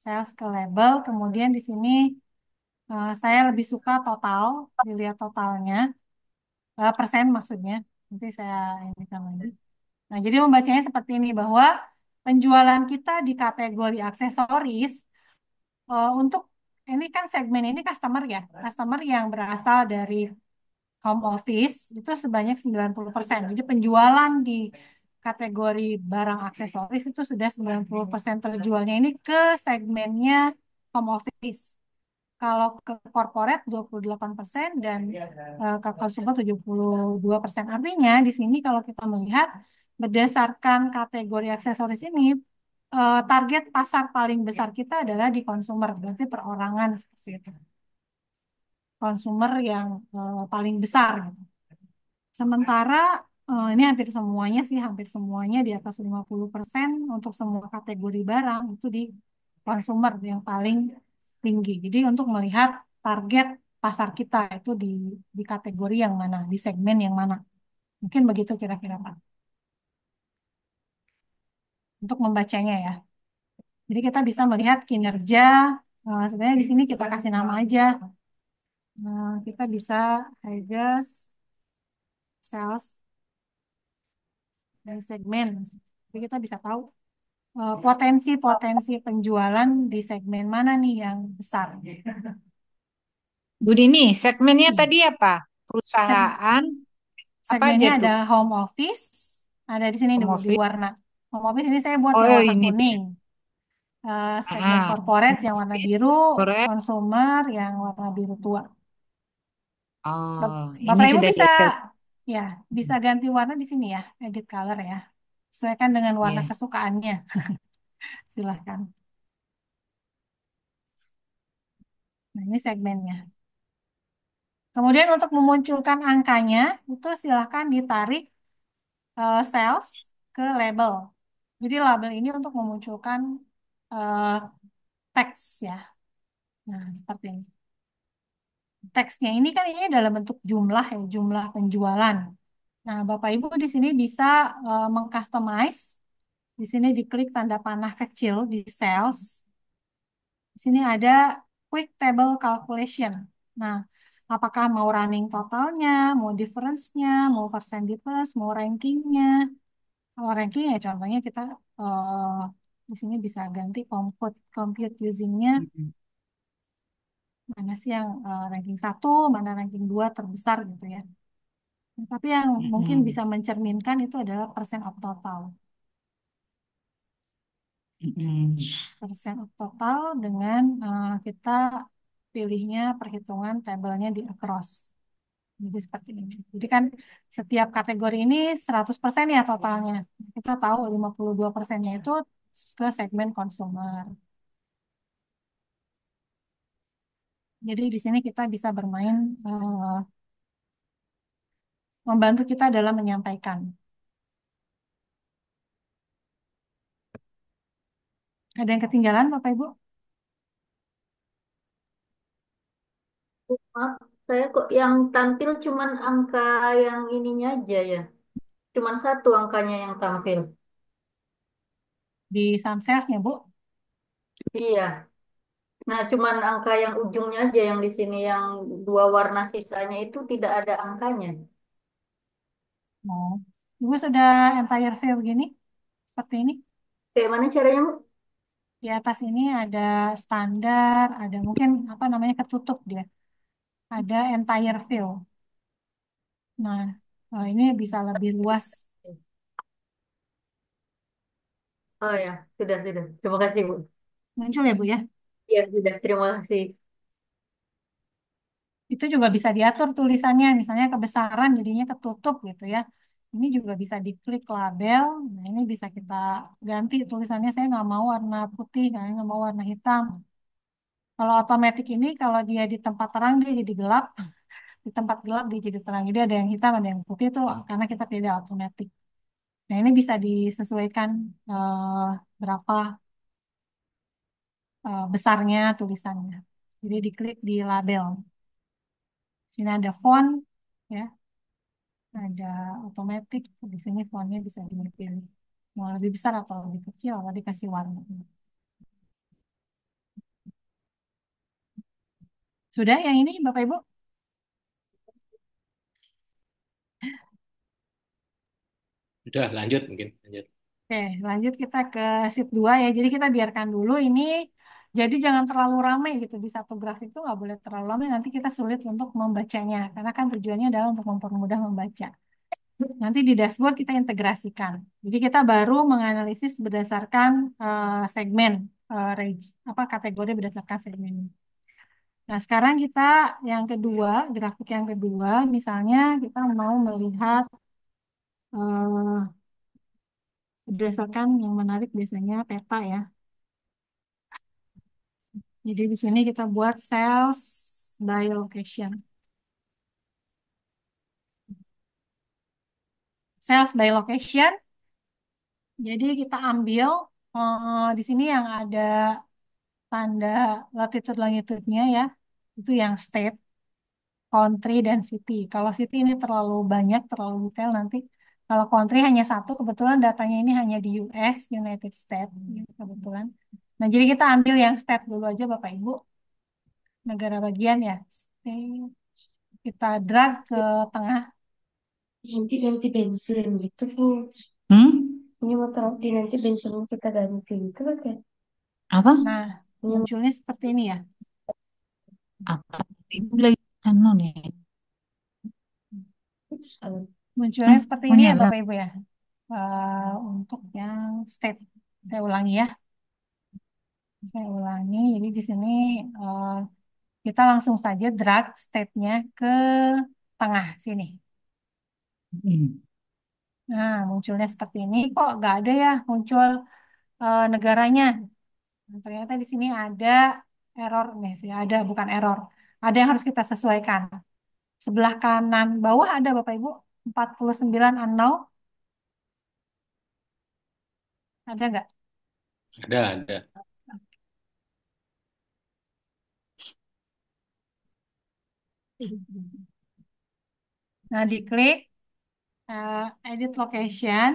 Sales ke label, kemudian di sini saya lebih suka total, dilihat totalnya, persen maksudnya. Nanti saya ini kan lagi. Nah, jadi membacanya seperti ini bahwa penjualan kita di kategori aksesoris untuk ini kan segmen ini customer ya, customer yang berasal dari home office itu sebanyak 90%. Jadi penjualan di kategori barang aksesoris itu sudah 90% terjualnya ini ke segmennya home office. Kalau ke corporate 28% dan ke consumer 72%. Artinya di sini kalau kita melihat berdasarkan kategori aksesoris ini target pasar paling besar kita adalah di konsumer, berarti perorangan seperti itu. Konsumer yang paling besar gitu. Sementara ini hampir semuanya sih, hampir semuanya di atas 50% untuk semua kategori barang itu di konsumer yang paling tinggi. Jadi untuk melihat target pasar kita itu di kategori yang mana, di segmen yang mana. Mungkin begitu kira-kira Pak. Untuk membacanya ya. Jadi kita bisa melihat kinerja, sebenarnya di sini kita kasih nama aja. Kita bisa Highest Sales dari segmen. Jadi kita bisa tahu potensi-potensi penjualan di segmen mana nih yang besar. Bu Dini, segmennya Iya. tadi apa? Seg- Perusahaan apa aja Segmennya ada tuh? home office, ada di sini nih Home Bu, di office. warna. Home office ini saya buat yang Oh, warna ini dia. kuning. Segmen Ah, corporate yang warna biru, correct. consumer yang warna biru tua. Oh, ini Bapak Ibu sudah di bisa Excel. ya bisa ganti warna di sini ya, edit color ya. Sesuaikan dengan warna Ya. kesukaannya. Silahkan. Nah, ini segmennya. Kemudian untuk memunculkan angkanya, itu silahkan ditarik sales ke label. Jadi label ini untuk memunculkan eh, teks ya. Nah, seperti ini. Teksnya ini kan ini dalam bentuk jumlah ya, jumlah penjualan. Nah, Bapak Ibu di sini bisa mengcustomize. Di sini diklik tanda panah kecil di sales. Di sini ada quick table calculation. Nah, apakah mau running totalnya, mau difference-nya, mau percent difference, mau rankingnya. Kalau ranking ya contohnya kita di sini bisa ganti compute using-nya Mm-mm. mana sih yang ranking satu, mana ranking dua terbesar gitu ya. Nah, tapi yang mungkin Mm-mm. bisa mencerminkan itu adalah percent of total. Mm-mm. Percent of total dengan kita pilihnya perhitungan tabelnya di across. Jadi seperti ini. Jadi kan setiap kategori ini 100% ya totalnya. Kita tahu 52%-nya itu ke segmen konsumer. Jadi di sini kita bisa bermain membantu kita dalam menyampaikan. Ada yang ketinggalan Bapak Ibu? Maaf, saya kok yang tampil cuman angka yang ininya aja ya. Cuman satu angkanya yang tampil. Di Samsels-nya Bu? Iya. Nah, cuman angka yang ujungnya aja yang di sini yang dua warna sisanya itu tidak ada angkanya. Oh. Ibu sudah entire view begini? Seperti ini? Kayak mana caranya, Bu? Di atas ini ada standar, ada mungkin apa namanya ketutup dia. Ada entire view. Nah, ini bisa lebih luas. Oh ya, sudah. Terima kasih, Bu. Muncul ya Bu ya? Iya, sudah. Terima kasih. Itu juga bisa diatur tulisannya, misalnya kebesaran jadinya ketutup gitu ya. Ini juga bisa diklik label. Nah, ini bisa kita ganti tulisannya. Saya nggak mau warna putih, nggak mau warna hitam. Kalau otomatis ini, kalau dia di tempat terang dia jadi gelap, di tempat gelap dia jadi terang. Jadi ada yang hitam, ada yang putih itu karena kita pilih otomatis. Nah, ini bisa disesuaikan berapa besarnya tulisannya. Jadi diklik di label. Sini ada font, ya, ada otomatis. Di sini fontnya bisa dipilih. Mau lebih besar atau lebih kecil, atau dikasih warna. Sudah yang ini, Bapak Ibu? Udah lanjut mungkin lanjut. Oke, lanjut kita ke sheet 2 ya. Jadi kita biarkan dulu ini. Jadi jangan terlalu ramai gitu. Di satu grafik itu nggak boleh terlalu ramai. Nanti kita sulit untuk membacanya. Karena kan tujuannya adalah untuk mempermudah membaca. Nanti di dashboard kita integrasikan. Jadi kita baru menganalisis berdasarkan segmen, apa kategori berdasarkan segmen. Nah, sekarang kita yang kedua, grafik yang kedua, misalnya kita mau melihat eh, Berdasarkan yang menarik biasanya peta ya. Jadi di sini kita buat sales by location. Sales by location. Jadi kita ambil di sini yang ada tanda latitude longitude-nya ya. Itu yang state, country, dan city. Kalau city ini terlalu banyak, terlalu detail nanti. Kalau country hanya satu, kebetulan datanya ini hanya di US, United States, ya, kebetulan. Nah, jadi kita ambil yang state dulu aja Bapak Ibu. Negara bagian ya. State. Kita drag ke tengah. Nanti ganti bensin gitu Bu. Hmm? Ini motor di nanti bensinnya kita ganti gitu kan ya. Apa? Nah, Ini munculnya seperti ini ya. Apa? Ibu lagi anu nih. motor. Munculnya seperti ini ya Menyala. Bapak Ibu ya. Untuk yang state. Saya ulangi ya. Saya ulangi. Jadi di sini eh, kita langsung saja drag state-nya ke tengah sini. Hmm. Nah, munculnya seperti ini. Kok nggak ada ya muncul negaranya? Nah, ternyata di sini ada error nih sih. Ada, bukan error. Ada yang harus kita sesuaikan. Sebelah kanan bawah ada Bapak Ibu 49 unknown. Ada nggak? Ada. Nah, diklik edit location.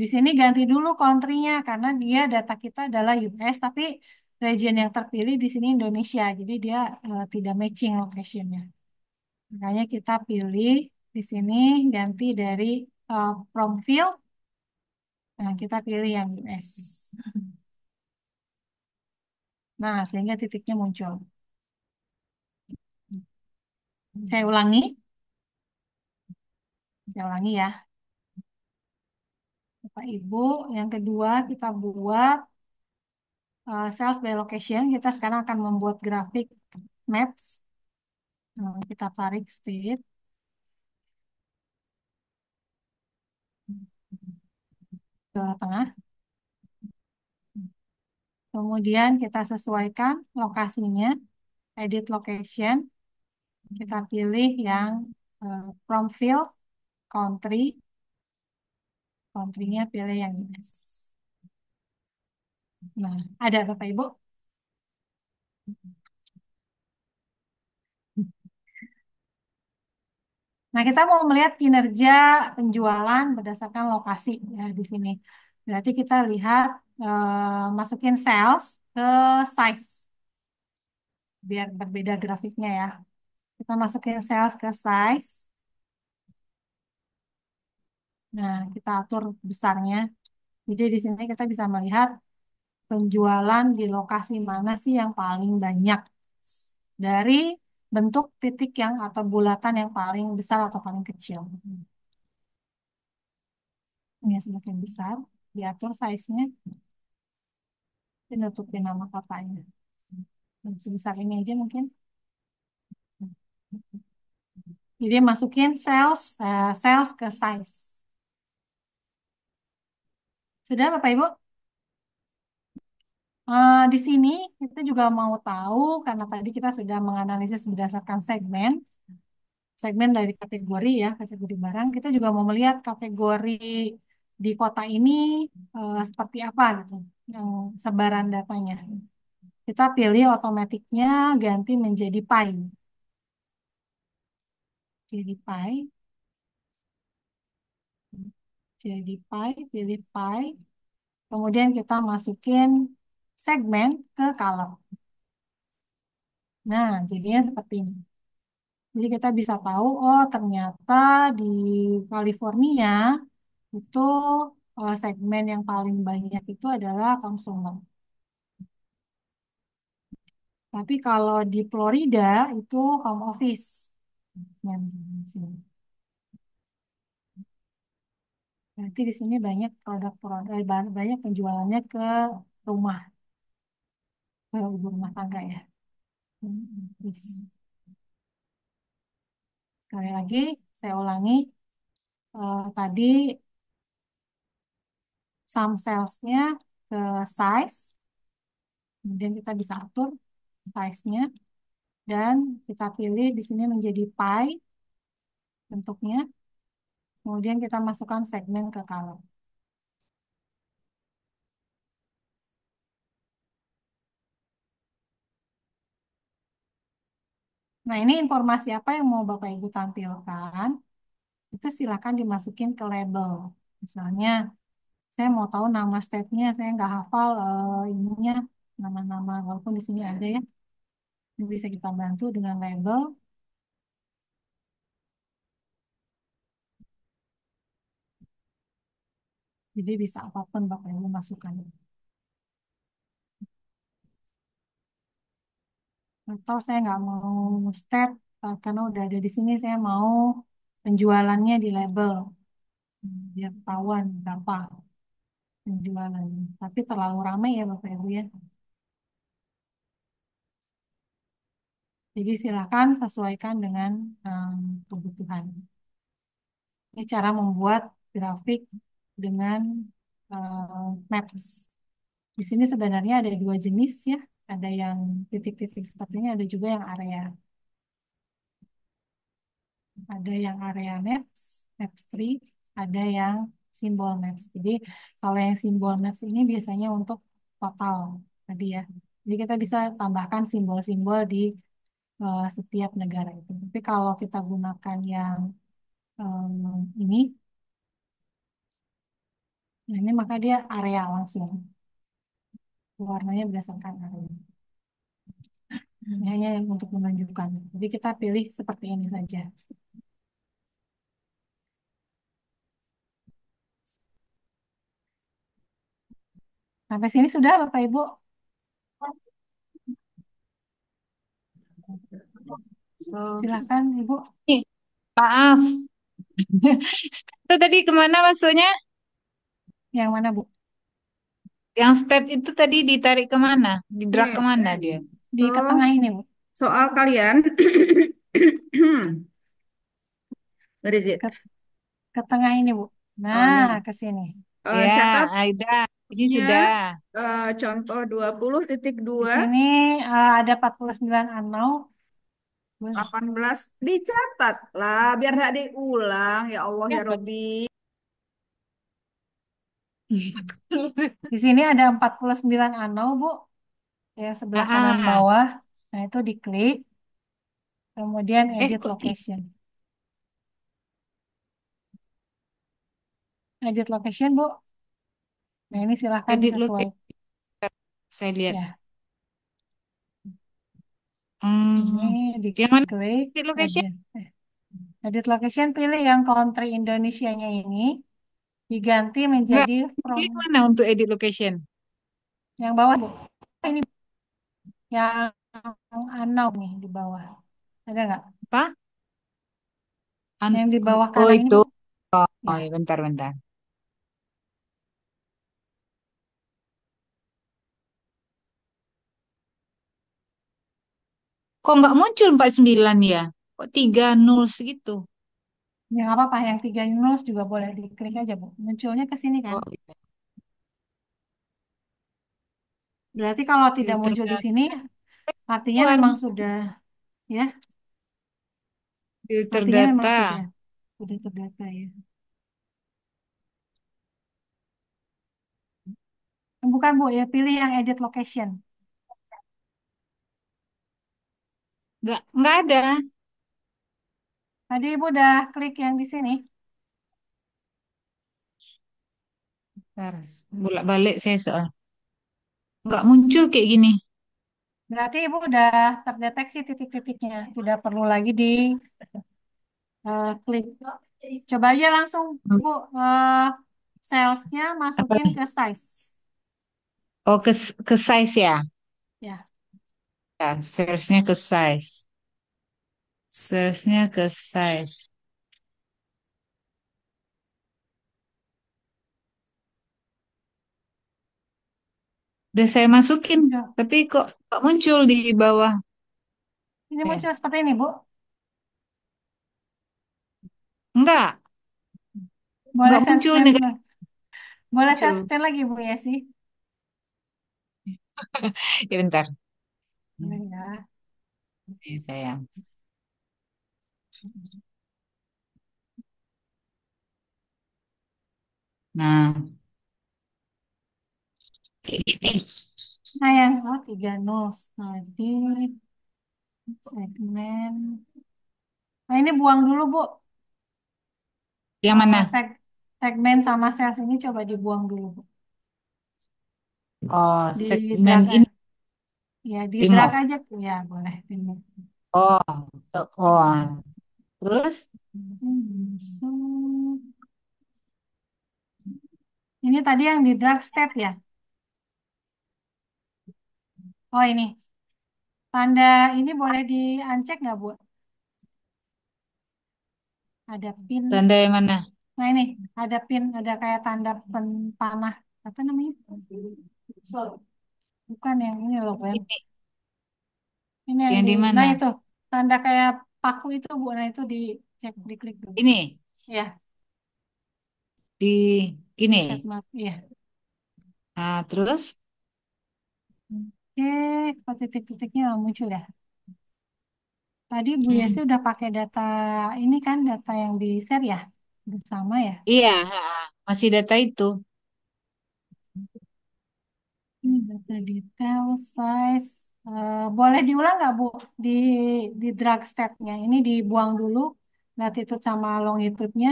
Di sini ganti dulu country-nya karena dia data kita adalah US tapi region yang terpilih di sini Indonesia. Jadi dia tidak matching location-nya. Makanya kita pilih di sini ganti dari from field. Nah, kita pilih yang US. Nah, sehingga titiknya muncul. Saya ulangi. Saya ulangi ya. Bapak Ibu, yang kedua kita buat sales by location. Kita sekarang akan membuat grafik maps. Kita tarik state ke tengah. Kemudian kita sesuaikan lokasinya, edit location. Kita pilih yang from field, country. Country-nya pilih yang US. Nah, ada Bapak Ibu? Nah, kita mau melihat kinerja penjualan berdasarkan lokasi ya di sini. Berarti kita lihat masukin sales ke size biar berbeda grafiknya ya. Kita masukin sales ke size. Nah, kita atur besarnya. Jadi di sini kita bisa melihat penjualan di lokasi mana sih yang paling banyak dari bentuk titik yang atau bulatan yang paling besar atau paling kecil. Ini semakin besar, diatur size-nya, ditutupin nama kotanya. Sebesar ini aja mungkin. Jadi masukin sales ke size. Sudah Bapak Ibu? Di sini kita juga mau tahu karena tadi kita sudah menganalisis berdasarkan segmen dari kategori ya, kategori barang. Kita juga mau melihat kategori di kota ini seperti apa gitu, yang sebaran datanya. Kita pilih otomatiknya ganti menjadi pie. Jadi pie, pilih pie. Kemudian kita masukin segmen ke color. Nah, jadinya seperti ini. Jadi kita bisa tahu, oh ternyata di California itu segmen yang paling banyak itu adalah konsumen. Tapi kalau di Florida itu home office. Nah, di sini. Berarti di sini banyak produk-produk, banyak penjualannya ke rumah, ke ibu rumah tangga ya. Terus, sekali lagi, saya ulangi, tadi sum cells-nya ke size, kemudian kita bisa atur size-nya, dan kita pilih di sini menjadi pie bentuknya, kemudian kita masukkan segmen ke color. Nah, ini informasi apa yang mau Bapak Ibu tampilkan, itu silakan dimasukin ke label. Misalnya, saya mau tahu nama step-nya, saya nggak hafal ininya, nama-nama, walaupun di sini ada ya. Ini bisa kita bantu dengan label. Jadi bisa apapun Bapak Ibu masukkan. Atau saya nggak mau step, karena udah ada di sini, saya mau penjualannya di label. Biar ketahuan berapa penjualan. Tapi terlalu ramai ya Bapak Ibu ya. Jadi silakan sesuaikan dengan kebutuhan. Ini cara membuat grafik dengan maps. Di sini sebenarnya ada dua jenis ya. Ada yang titik-titik seperti ini, ada juga yang area. Ada yang area maps, maps tree, ada yang simbol maps. Jadi kalau yang simbol maps ini biasanya untuk total tadi ya. Jadi kita bisa tambahkan simbol-simbol di setiap negara itu. Tapi kalau kita gunakan yang ini, nah ini maka dia area langsung. Warnanya berdasarkan area. Ini hanya untuk menunjukkan. Jadi kita pilih seperti ini saja. Sampai sini sudah Bapak Ibu? Silakan Ibu. Nih, maaf. Itu tadi kemana masuknya? Yang mana Bu? Yang state itu tadi ditarik kemana? Di drag Nih, kemana dia? Di ke tuh tengah ini Bu. soal kalian. Where is it? Ke, ke tengah ini Bu. Oh, Nah, no. ke sini. Ya, Catat Aida. Ini nya sudah. contoh 20.2 Di sini ada 49 unknown. 18 dicatat lah biar nggak diulang ya Allah Ya, ya Robi. Di sini ada 49 unknown Bu. Ya, sebelah kanan ah, bawah. Nah, itu diklik. Kemudian edit kok location. Edit location Bu. Nah, ini silahkan edit disesuaikan. location saya lihat. Ya, ini Hmm, yang mana diklik edit location? edit. Edit location, pilih yang country Indonesianya ini. Diganti Enggak. menjadi from Klik mana untuk edit location? yang bawah Bu. Ini yang unknown nih di bawah. Ada nggak? Apa? Yang di bawah Oh, kanan ini itu. Bu. Oh, Ya. ya, bentar. Kok nggak muncul 49 ya? Kok 30 segitu? Yang apa-apa, yang tiga news juga boleh diklik aja Bu. Munculnya ke sini kan. Oh, gitu. Berarti kalau tidak Filter muncul di data sini, artinya keluar. memang sudah, ya, Filter artinya memang data. sudah terdata ya. Bukan Bu, ya pilih yang edit location. Nggak ada. Tadi Ibu udah klik yang di sini. Bentar, bolak-balik saya soal. Nggak muncul kayak gini. Berarti Ibu udah terdeteksi titik-titiknya. Tidak perlu lagi di klik. Coba aja langsung Bu, salesnya Apa masukin nih? ke size. Oh, ke size ya. Ya, Ya, search-nya ke size. Search-nya ke size. Udah saya masukin, udah. tapi kok muncul di bawah Ini ya? muncul seperti ini Bu. Enggak, Boleh enggak saya muncul screen. negatif. Boleh saya Yuk. setel lagi Bu Yesi? Ya bentar. Boleh ya. Ini sayang. Nah, ini. Nah yang tiga nos tadi segmen. Nah ini buang dulu Bu. Yang mana? Segmen sama sales ini coba dibuang dulu Bu. Oh, Di segmen drag ini ya di drag remove. aja ya boleh ini. Oh, oh. Terus Ini tadi yang di drag state ya. Oh ini tanda ini boleh di-uncheck nggak Bu? Ada pin. tanda yang mana? Nah ini ada pin, ada kayak tanda panah apa namanya? Bukan yang ini loh Ben. Ini Ini yang yang di, di nah mana? itu tanda kayak paku itu Bu. Nah itu dicek, diklik dulu. Ini Ya, di di gini. set map. Iya. Nah, terus Oke, kok titik-titiknya nggak muncul ya? Tadi Bu Yesi hmm, udah pakai data ini kan, data yang di share ya? Udah sama ya? iya, masih data itu. Ini data detail, size. Boleh diulang nggak Bu? Di, di drag state-nya. Ini dibuang dulu, latitude sama longitude-nya.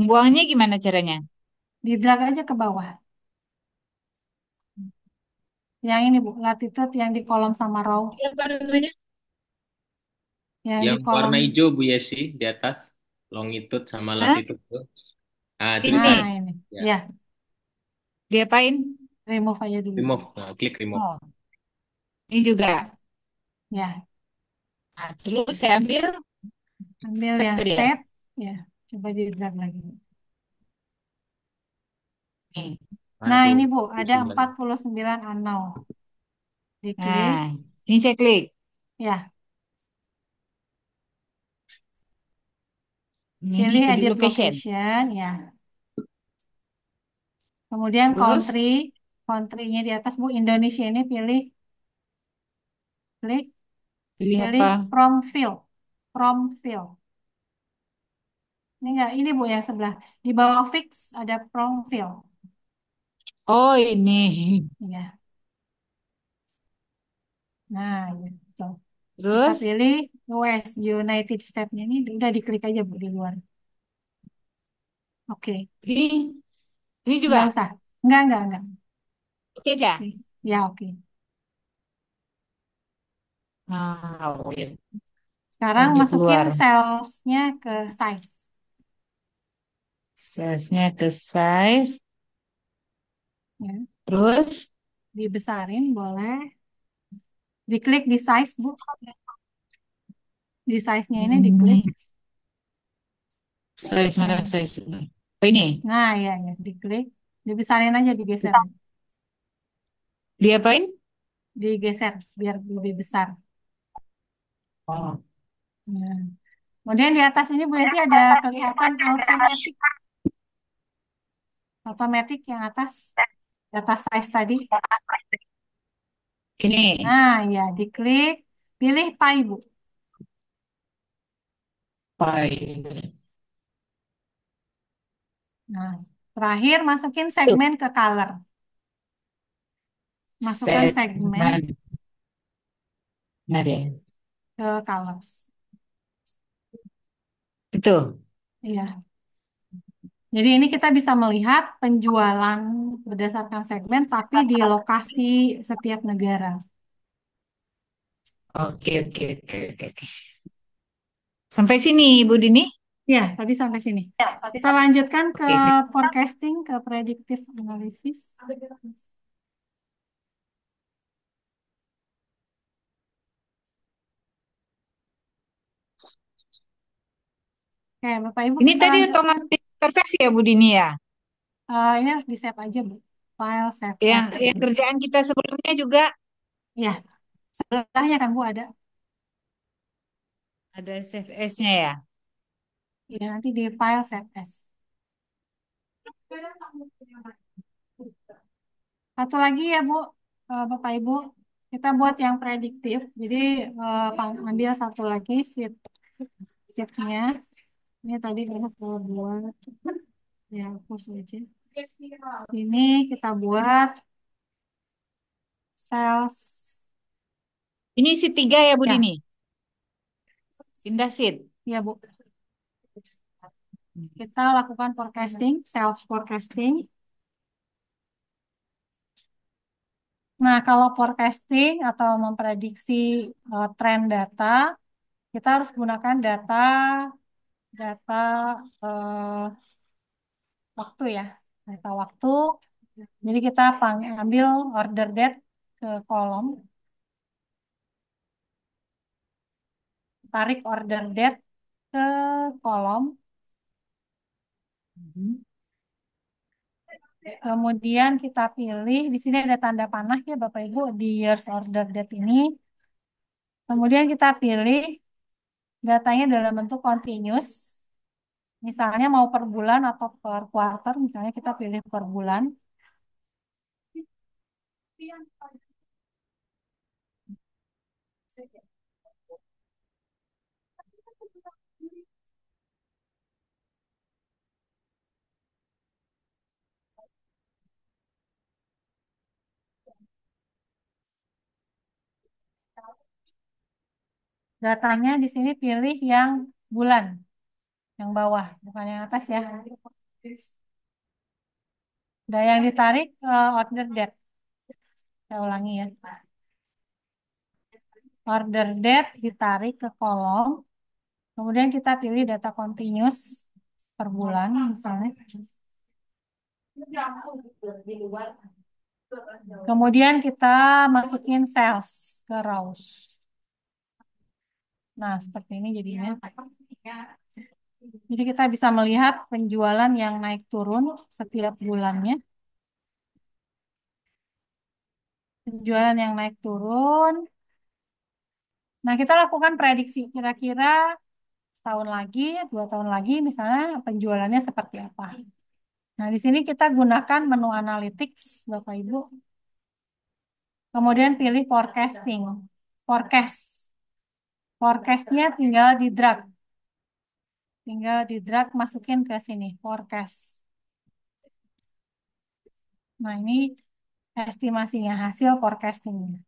Buangnya gimana caranya? Di drag aja ke bawah. Yang ini Bu, latitude yang di kolom sama row. Ini apa namanya? Yang di Yang kolom, warna hijau Bu Yesi di atas, longitude sama Hah? latitude tuh. Ah, itu nah ditarik. Ini ini. Ya, Ya, diapain? remove aja dulu. remove. Nah, klik remove. Oh, ini juga. Ya, Nah, terus saya ambil ambil step yang tadi ya. state. Ya, coba di drag lagi. Nih. Nah, Nah itu ini Bu, ada 9. 49 unknown. Diklik. Nah, ini saya klik. Ya, Ini pilih edit edit location. location. Ya, kemudian country. Terus Country-nya di atas Bu, Indonesia ini pilih. Klik. pilih Pilih apa? from field. From field. Ini enggak, ini Bu yang sebelah. Di bawah fix ada from field. Oh, ini. Ya, nah gitu. Kita Terus pilih US, United States-nya ini udah diklik aja Bu di luar. Oke, ini nggak juga. usah. Enggak. Oke aja. Oke, ya oke. Ah, oke. Sekarang Lanjut masukin keluar. sales-nya ke size. Salesnya ke size. Ya. Terus Dibesarin boleh. Diklik di size Bu. Di size-nya ini diklik. ini size mana Yang, size? Oh, ini. nah ya, diklik. Dibesarin aja, digeser. Diapain? Digeser biar lebih besar. Oh, Nah. Kemudian di atas ini Bu Esi ada kelihatan automatic. Automatic yang atas. Data size tadi. ini. Nah ya, diklik. Pilih pie Bu. File. Nah, terakhir masukin segmen ke color. Masukkan segmen Segmen. Nah deh. ke colors. Itu. Iya. Jadi ini kita bisa melihat penjualan berdasarkan segmen, tapi di lokasi setiap negara. Oke. Sampai sini, Ibu Dini. Ya, tadi sampai sini. Kita lanjutkan ke Oke, forecasting, ke predictive analysis. Oke, Bapak Ibu ini kita tadi lanjutkan. otomatis tersave ya, Bu Dini ya. Ini harus di save aja, Bu. File save as. Yang kerjaan kita sebelumnya juga Ya, sebelahnya kan Bu ada. ada save as-nya ya. Ya, nanti di file save as. Satu lagi ya Bu, Bapak Ibu, kita buat yang prediktif. Jadi ambil satu lagi sheetnya. Ini tadi kita buat ya hapus aja. Sini kita buat sales Ini isi 3 ya Bu ya, Dini? Pindah sheet. ya Bu. Kita lakukan forecasting, sales forecasting. Nah, kalau forecasting atau memprediksi tren data, kita harus gunakan data data waktu ya, data waktu. Jadi kita ambil order date ke kolom, tarik order date ke kolom, Mhm. kemudian kita pilih di sini ada tanda panah ya Bapak Ibu di years order date ini. Kemudian kita pilih datanya dalam bentuk continuous. Misalnya mau per bulan atau per quarter, misalnya kita pilih per bulan. Datanya di sini pilih yang bulan, yang bawah, bukan yang atas ya. Dan yang ditarik order date. Saya ulangi ya. Order date ditarik ke kolom. Kemudian kita pilih data continuous per bulan misalnya. Kemudian kita masukin sales ke rows. Nah, seperti ini jadinya. Jadi kita bisa melihat penjualan yang naik turun setiap bulannya. Penjualan yang naik turun. Nah, kita lakukan prediksi kira-kira setahun lagi, 2 tahun lagi, misalnya penjualannya seperti apa. Nah, di sini kita gunakan menu analytics, Bapak Ibu. Kemudian pilih forecasting. Forecast. Forecastnya tinggal di drag. Tinggal di drag masukin ke sini, forecast. Nah, ini estimasinya, hasil forecastingnya.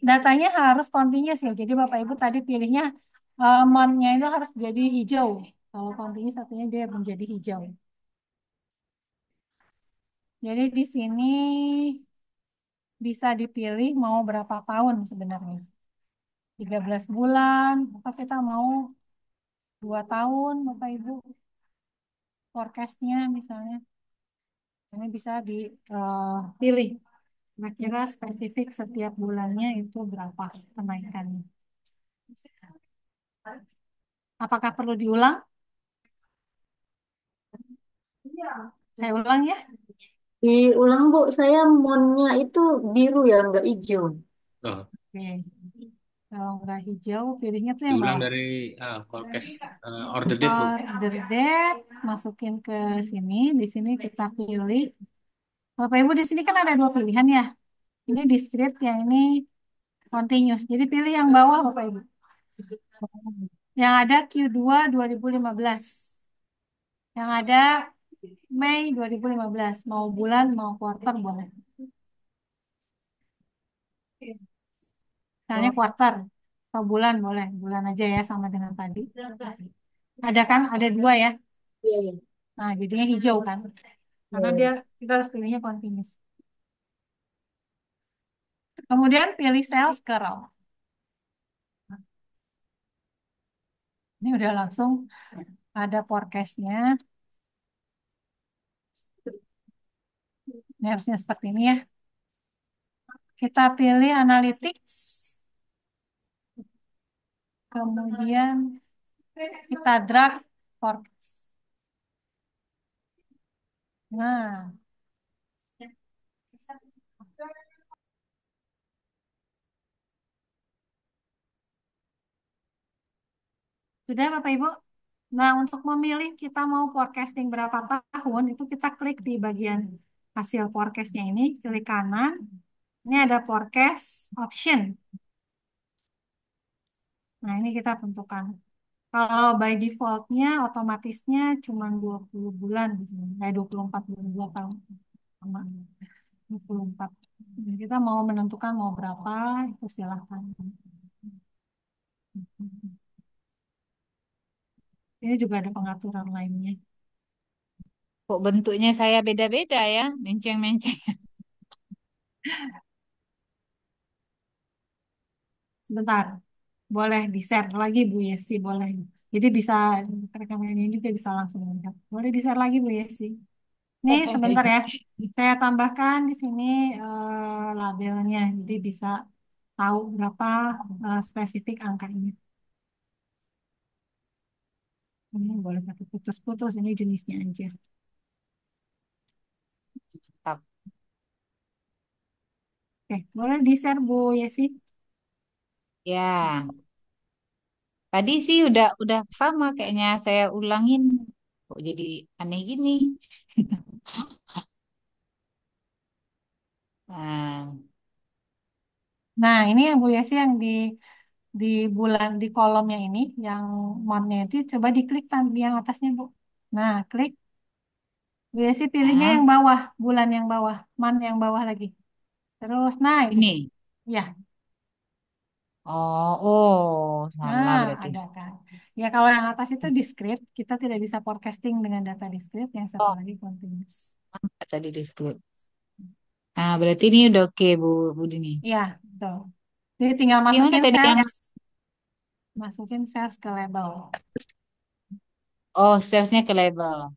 Datanya harus continuous ya. Jadi Bapak Ibu tadi pilihnya month-nya itu harus jadi hijau. Kalau continuous artinya dia menjadi hijau. Jadi di sini bisa dipilih mau berapa tahun sebenarnya. 13 bulan, apa kita mau 2 tahun Bapak Ibu. Forecast-nya misalnya. Ini bisa dipilih. Kira-kira spesifik setiap bulannya itu berapa kenaikannya. Apakah perlu diulang? Saya ulang ya. Diulang Bu, saya monnya itu biru ya, nggak hijau. Oh, Oke. Kalau nggak hijau, pilihnya tuh yang diulang bawah. dari forecast order date, Bu. Order date, masukin ke sini. Di sini kita pilih. Bapak Ibu di sini kan ada 2 pilihan ya. Ini discrete, yang ini continuous. Jadi pilih yang bawah Bapak Ibu. Yang ada Q2 2015. Yang ada Mei 2015. Mau bulan, mau quarter boleh. Misalnya Oh, quarter atau bulan boleh. Bulan aja ya sama dengan tadi. Ada kan? Ada 2 ya. iya, iya. Nah, jadinya hijau kan. Karena dia Oh. kita harus pilihnya continuous. Kemudian pilih sales ke row. Ini udah langsung ada forecast-nya. Ini harusnya seperti ini ya. Kita pilih analytics. Kemudian kita drag forecast. Nah, Sudah Bapak Ibu? Nah, untuk memilih kita mau forecasting berapa tahun, itu kita klik di bagian hasil forecastnya ini, klik kanan. Ini ada forecast option. Nah, ini kita tentukan. Kalau by defaultnya, otomatisnya cuma 20 bulan di sini. 24 bulan, 2 tahun. Sama 24. Jadi kita mau menentukan mau berapa, itu silahkan. Ini juga ada pengaturan lainnya. Kok bentuknya saya beda-beda ya, menceng-menceng. Sebentar, boleh di-share lagi Bu Yesi, boleh. Jadi bisa rekaman ini juga bisa langsung melihat. Boleh di-share lagi Bu Yesi. Nih sebentar ya, saya tambahkan di sini labelnya, jadi bisa tahu berapa spesifik angka ini. Ini boleh pakai putus-putus, ini jenisnya aja. Mantap. Oke, boleh di-share Bu Yesi. Ya, tadi sih udah sama kayaknya saya ulangin. Kok jadi aneh gini? Nah, Nah, ini yang Bu Yesi yang di bulan di kolomnya ini, yang month-nya itu coba diklik tanda yang atasnya Bu. Nah, klik. Bu Yesi pilihnya ah, yang bawah, bulan yang bawah, month yang bawah lagi. Terus, nah itu. ini. Ya, Oh, oh, nah salah berarti. ada kan. Ya kalau yang atas itu discrete, kita tidak bisa forecasting dengan data discrete. Yang satu Oh, lagi continuous. tadi di skip. Nah, berarti ini udah oke Bu Dini. Iya, betul. Jadi tinggal Gimana masukin tadi yang sales ke label. oh, salesnya ke label.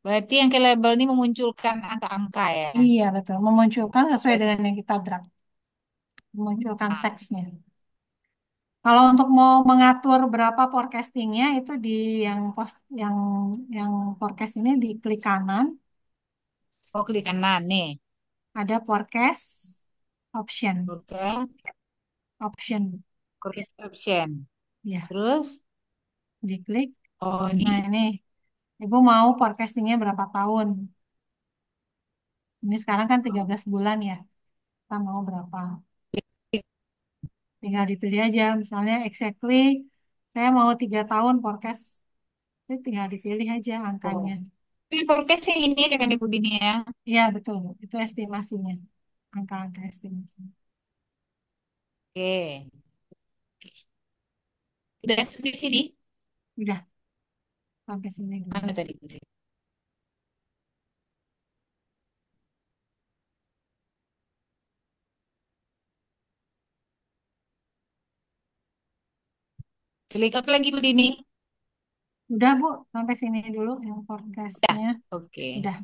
Berarti yang ke label ini memunculkan angka-angka ya. Iya, betul. Memunculkan sesuai Berarti, dengan yang kita drag. Memunculkan ah, teksnya. Kalau untuk mau mengatur berapa forecastingnya itu di yang post yang forecast ini di klik kanan oh klik kanan nih. ada forecast option Forecast, option forecast option. ya Terus, diklik. oh Nah ini. ini ibu mau forecastingnya berapa tahun? Ini sekarang kan 13 bulan ya. Kita mau berapa? Tinggal dipilih aja. Misalnya exactly saya mau 3 tahun forecast. Itu tinggal dipilih aja Oh. angkanya. Ini forecast yang ini aja kan Ibu Dini ya. Iya betul. Itu estimasinya. Angka-angka estimasi. Oke. Udah sampai sini. Udah sampai sini dulu. Mana tadi? Klik apa lagi Bu Dini? Udah Bu, sampai sini dulu yang Udah. podcastnya. Oke. Udah.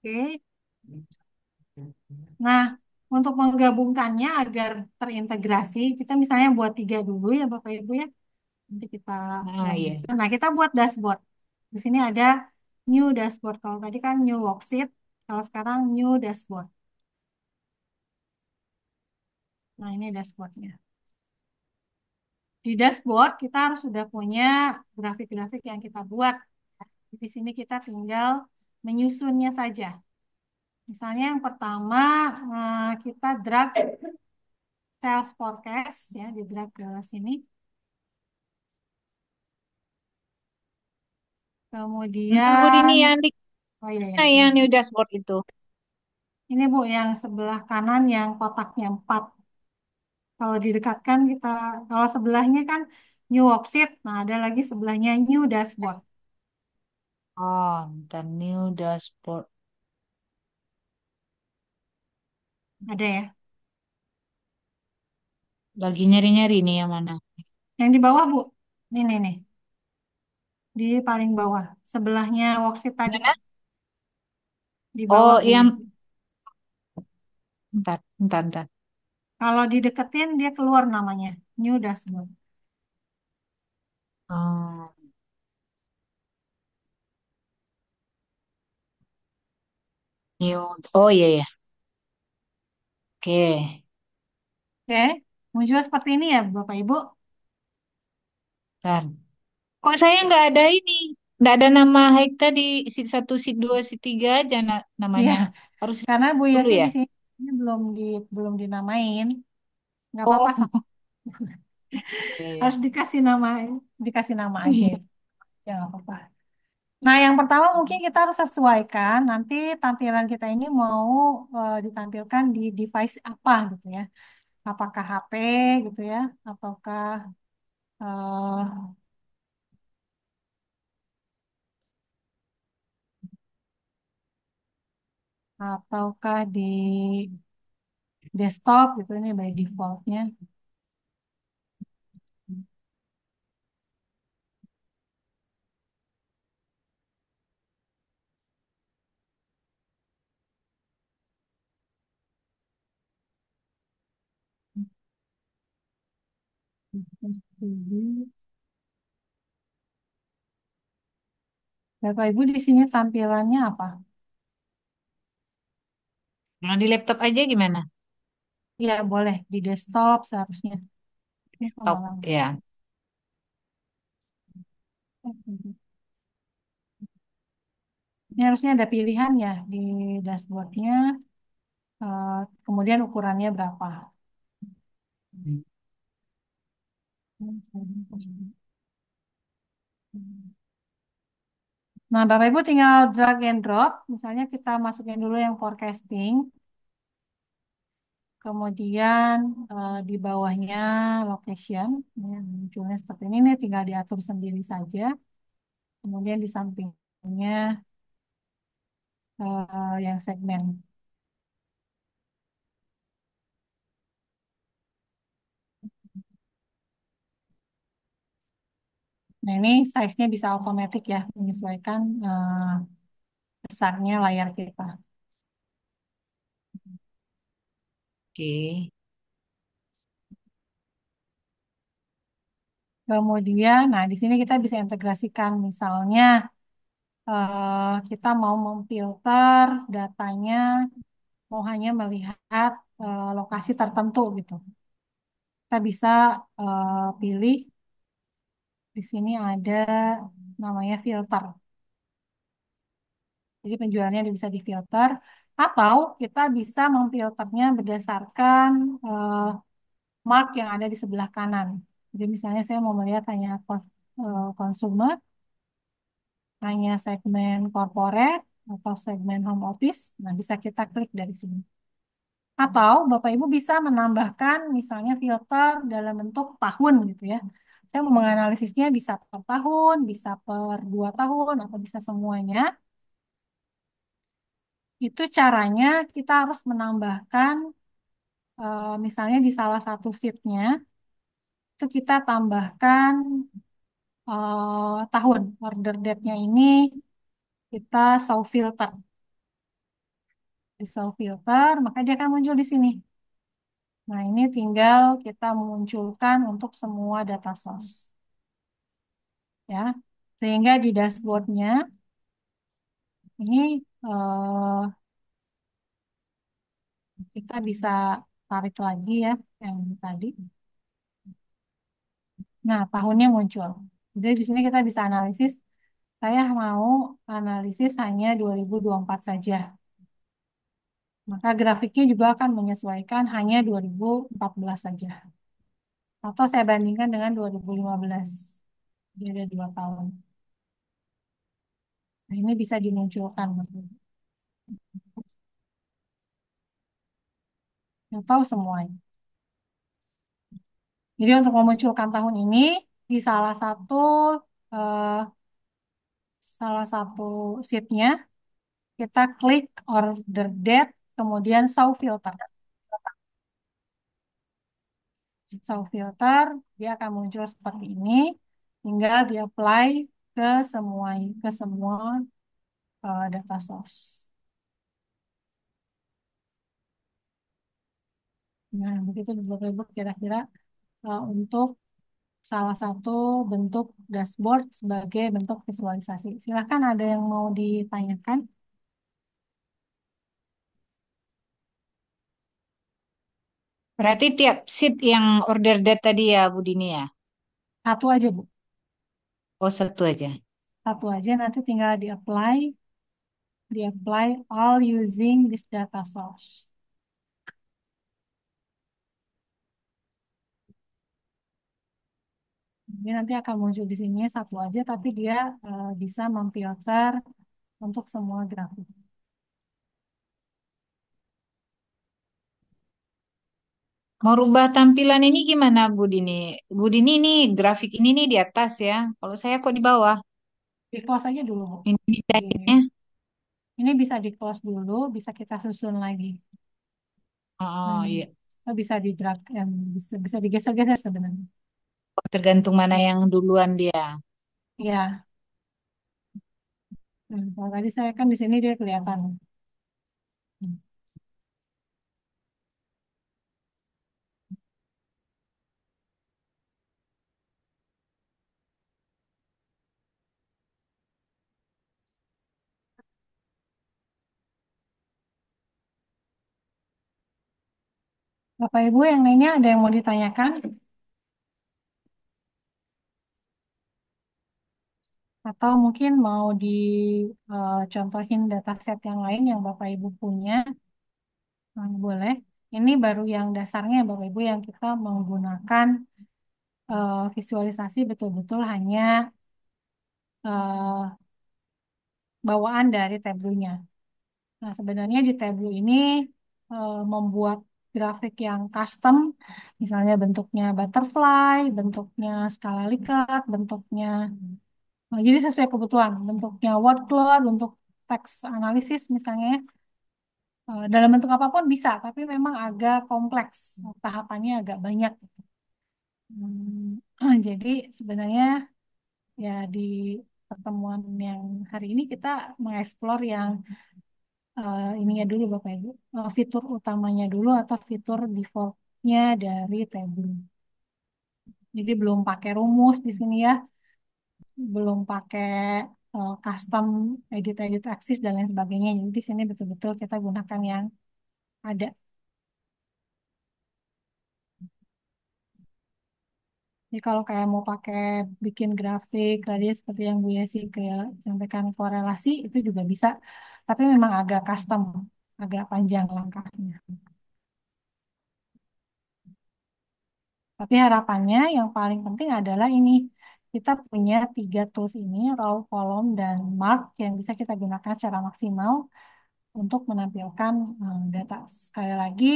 Oke. Nah, untuk menggabungkannya agar terintegrasi, kita misalnya buat 3 dulu ya Bapak Ibu ya. Nanti kita Nah, iya. lanjutkan. Nah, kita buat dashboard. Di sini ada new dashboard. Kalau tadi kan new worksheet, kalau sekarang new dashboard. Nah, ini dashboardnya. Di dashboard kita harus sudah punya grafik-grafik yang kita buat. Di sini kita tinggal menyusunnya saja. Misalnya yang pertama kita drag sales forecast ya, di drag ke sini. Bentar Bu Dini Kemudian, yang di oh iya ya, mana yang sebentar. new dashboard itu? Ini Bu yang sebelah kanan yang kotaknya 4. Kalau didekatkan kita, kalau sebelahnya kan new worksheet, nah ada lagi sebelahnya new dashboard. Oh, bentar new dashboard. Ada ya. Lagi nyari-nyari nih yang mana? Yang di bawah Bu, ini nih, di paling bawah. Sebelahnya worksheet tadi, Mana? di bawah Oh, Bu yang Yesi. bentar. Kalau dideketin dia keluar namanya, new dashboard. Oh, new. Oh iya ya. Oke. Oke, muncul seperti ini ya Bapak Ibu. Bentar. Kok saya nggak ada ini? Nggak ada nama hike tadi, seat 1, seat 2, seat 3 aja Iya, namanya. Harus karena Bu dulu Yesi ya? di sini belum dinamain. Nggak apa-apa, Oh, iya harus ya. dikasih nama aja itu. Ya nggak apa-apa. Nah, yang pertama mungkin kita harus sesuaikan nanti tampilan kita ini mau ditampilkan di device apa gitu ya. Apakah HP gitu ya, ataukah eh, di desktop gitu ini by defaultnya. Bapak Ibu di sini tampilannya apa? Nah, di laptop aja gimana? Ya boleh di desktop seharusnya. Ini kok Stop malah. ya. Ini harusnya ada pilihan ya di dashboardnya. Kemudian ukurannya berapa? Nah, Bapak Ibu tinggal drag and drop. Misalnya kita masukin dulu yang forecasting. Kemudian di bawahnya location. Ya, munculnya seperti ini nih, tinggal diatur sendiri saja. Kemudian di sampingnya yang segmen. Nah, ini size-nya bisa otomatis ya, menyesuaikan besarnya layar kita. Oke. Kemudian, nah di sini kita bisa integrasikan, misalnya kita mau memfilter datanya, mau hanya melihat lokasi tertentu gitu. Kita bisa pilih di sini ada namanya filter. Jadi penjualannya bisa difilter, atau kita bisa memfilternya berdasarkan mark yang ada di sebelah kanan. Jadi misalnya saya mau melihat hanya consumer, hanya segmen corporate atau segmen home office. Nah, bisa kita klik dari sini. Atau Bapak Ibu bisa menambahkan misalnya filter dalam bentuk tahun gitu ya. Saya mau menganalisisnya bisa per tahun, bisa per 2 tahun, atau bisa semuanya. Itu caranya kita harus menambahkan misalnya di salah satu sheet-nya itu kita tambahkan tahun order date-nya ini kita show filter. Di show filter, maka dia akan muncul di sini. Nah, ini tinggal kita memunculkan untuk semua data source. Ya, sehingga di dashboard-nya ini kita bisa tarik lagi ya yang tadi. Nah, tahunnya muncul. Jadi di sini kita bisa analisis. Saya mau analisis hanya 2024 saja. Maka grafiknya juga akan menyesuaikan hanya 2014 saja. Atau saya bandingkan dengan 2015. Jadi ada 2 tahun. Nah, ini bisa dimunculkan. Atau semuanya. Jadi untuk memunculkan tahun ini, di eh, salah satu sheet-nya, kita klik order date, kemudian show filter. Show filter, dia akan muncul seperti ini. Tinggal di-apply ke semua data source. Nah, begitu Bapak Ibu kira-kira untuk salah satu bentuk dashboard sebagai bentuk visualisasi. Silahkan ada yang mau ditanyakan. Berarti tiap seat yang order date tadi ya, Bu Dini ya? Satu aja, Bu. Oh, satu aja. Satu aja, nanti tinggal di apply all using this data source. Jadi nanti akan muncul di sini satu aja, tapi dia bisa memfilter untuk semua grafik. Mau rubah tampilan ini gimana, Bu Dini? Bu Dini ini grafik ini nih di atas ya. Kalau saya kok di bawah. Di close aja dulu, Bu. Ini Di, tadinya. ini bisa di close dulu, bisa kita susun lagi. Oh, Hmm. iya. Bisa di drag, bisa digeser-geser sebenarnya. Tergantung mana yang duluan dia. Ya, kalau tadi saya kan di sini dia kelihatan. Hmm. Bapak Ibu yang lainnya ada yang mau ditanyakan? Atau mungkin mau dicontohin dataset yang lain yang Bapak Ibu punya? Boleh. Ini baru yang dasarnya Bapak Ibu yang kita menggunakan visualisasi betul-betul hanya eh, bawaan dari Tableau-nya. Nah, sebenarnya di Tableau ini membuat grafik yang custom, misalnya bentuknya butterfly, bentuknya skala Likert, bentuknya, jadi sesuai kebutuhan, bentuknya word cloud, untuk teks analisis misalnya, dalam bentuk apapun bisa, tapi memang agak kompleks, tahapannya agak banyak. Jadi sebenarnya ya di pertemuan yang hari ini kita mengeksplor yang ininya dulu Bapak Ibu, fitur utamanya dulu atau fitur defaultnya dari Tableau. Jadi belum pakai rumus di sini ya, belum pakai custom edit axis dan lain sebagainya. Jadi di sini betul-betul kita gunakan yang ada. Jadi kalau kayak mau pakai bikin grafik tadi seperti yang Bu Yesi sampaikan korelasi itu juga bisa, tapi memang agak custom, agak panjang langkahnya. Tapi harapannya yang paling penting adalah ini, kita punya 3 tools ini, raw, column, dan mark yang bisa kita gunakan secara maksimal untuk menampilkan data. Sekali lagi,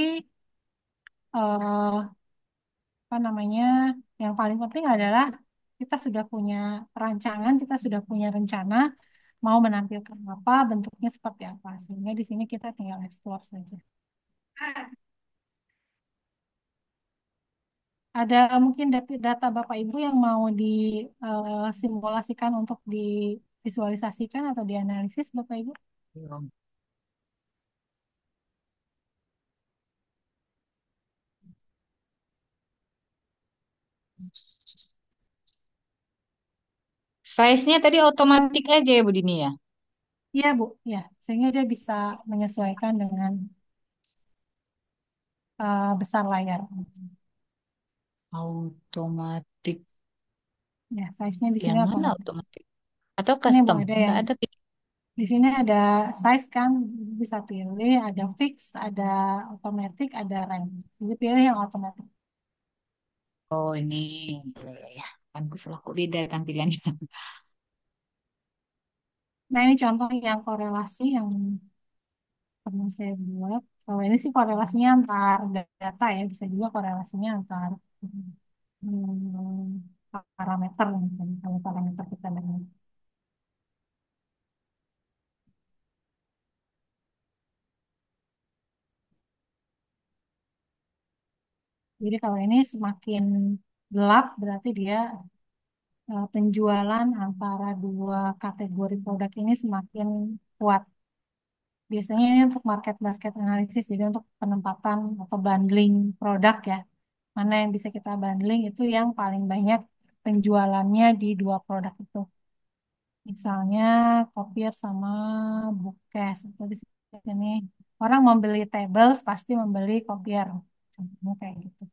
eh, apa namanya, yang paling penting adalah kita sudah punya rancangan, kita sudah punya rencana mau menampilkan apa, bentuknya seperti apa. Sehingga di sini kita tinggal explore saja. Ada mungkin data Bapak Ibu yang mau disimulasikan untuk divisualisasikan atau dianalisis Bapak Ibu? Belum. Size-nya tadi otomatis aja ya, Bu Dini ya? Iya Bu, ya, sehingga dia bisa menyesuaikan dengan besar layar. Otomatis. Ya, size-nya di sini Yang mana otomatis. otomatis? Atau Ini Bu custom? ada Nggak yang ada. di sini ada size kan, bisa pilih, ada fix, ada otomatis, ada range. Jadi pilih yang otomatis. Oh, ini. Ya, ya, ya. Bagus lah, kok beda tampilannya. Nah ini contoh yang korelasi yang pernah saya buat. Kalau ini sih korelasinya antar data ya, bisa juga korelasinya antar hmm, parameter, misalnya kalau parameter kita dengan. Jadi kalau ini semakin gelap berarti dia penjualan antara dua kategori produk ini semakin kuat. Biasanya ini untuk market basket analysis, jadi untuk penempatan atau bundling produk ya. Mana yang bisa kita bundling itu yang paling banyak penjualannya di dua produk itu. Misalnya Copier sama Bookcase. Atau di sini orang membeli tables pasti membeli Copier. Contohnya kayak gitu.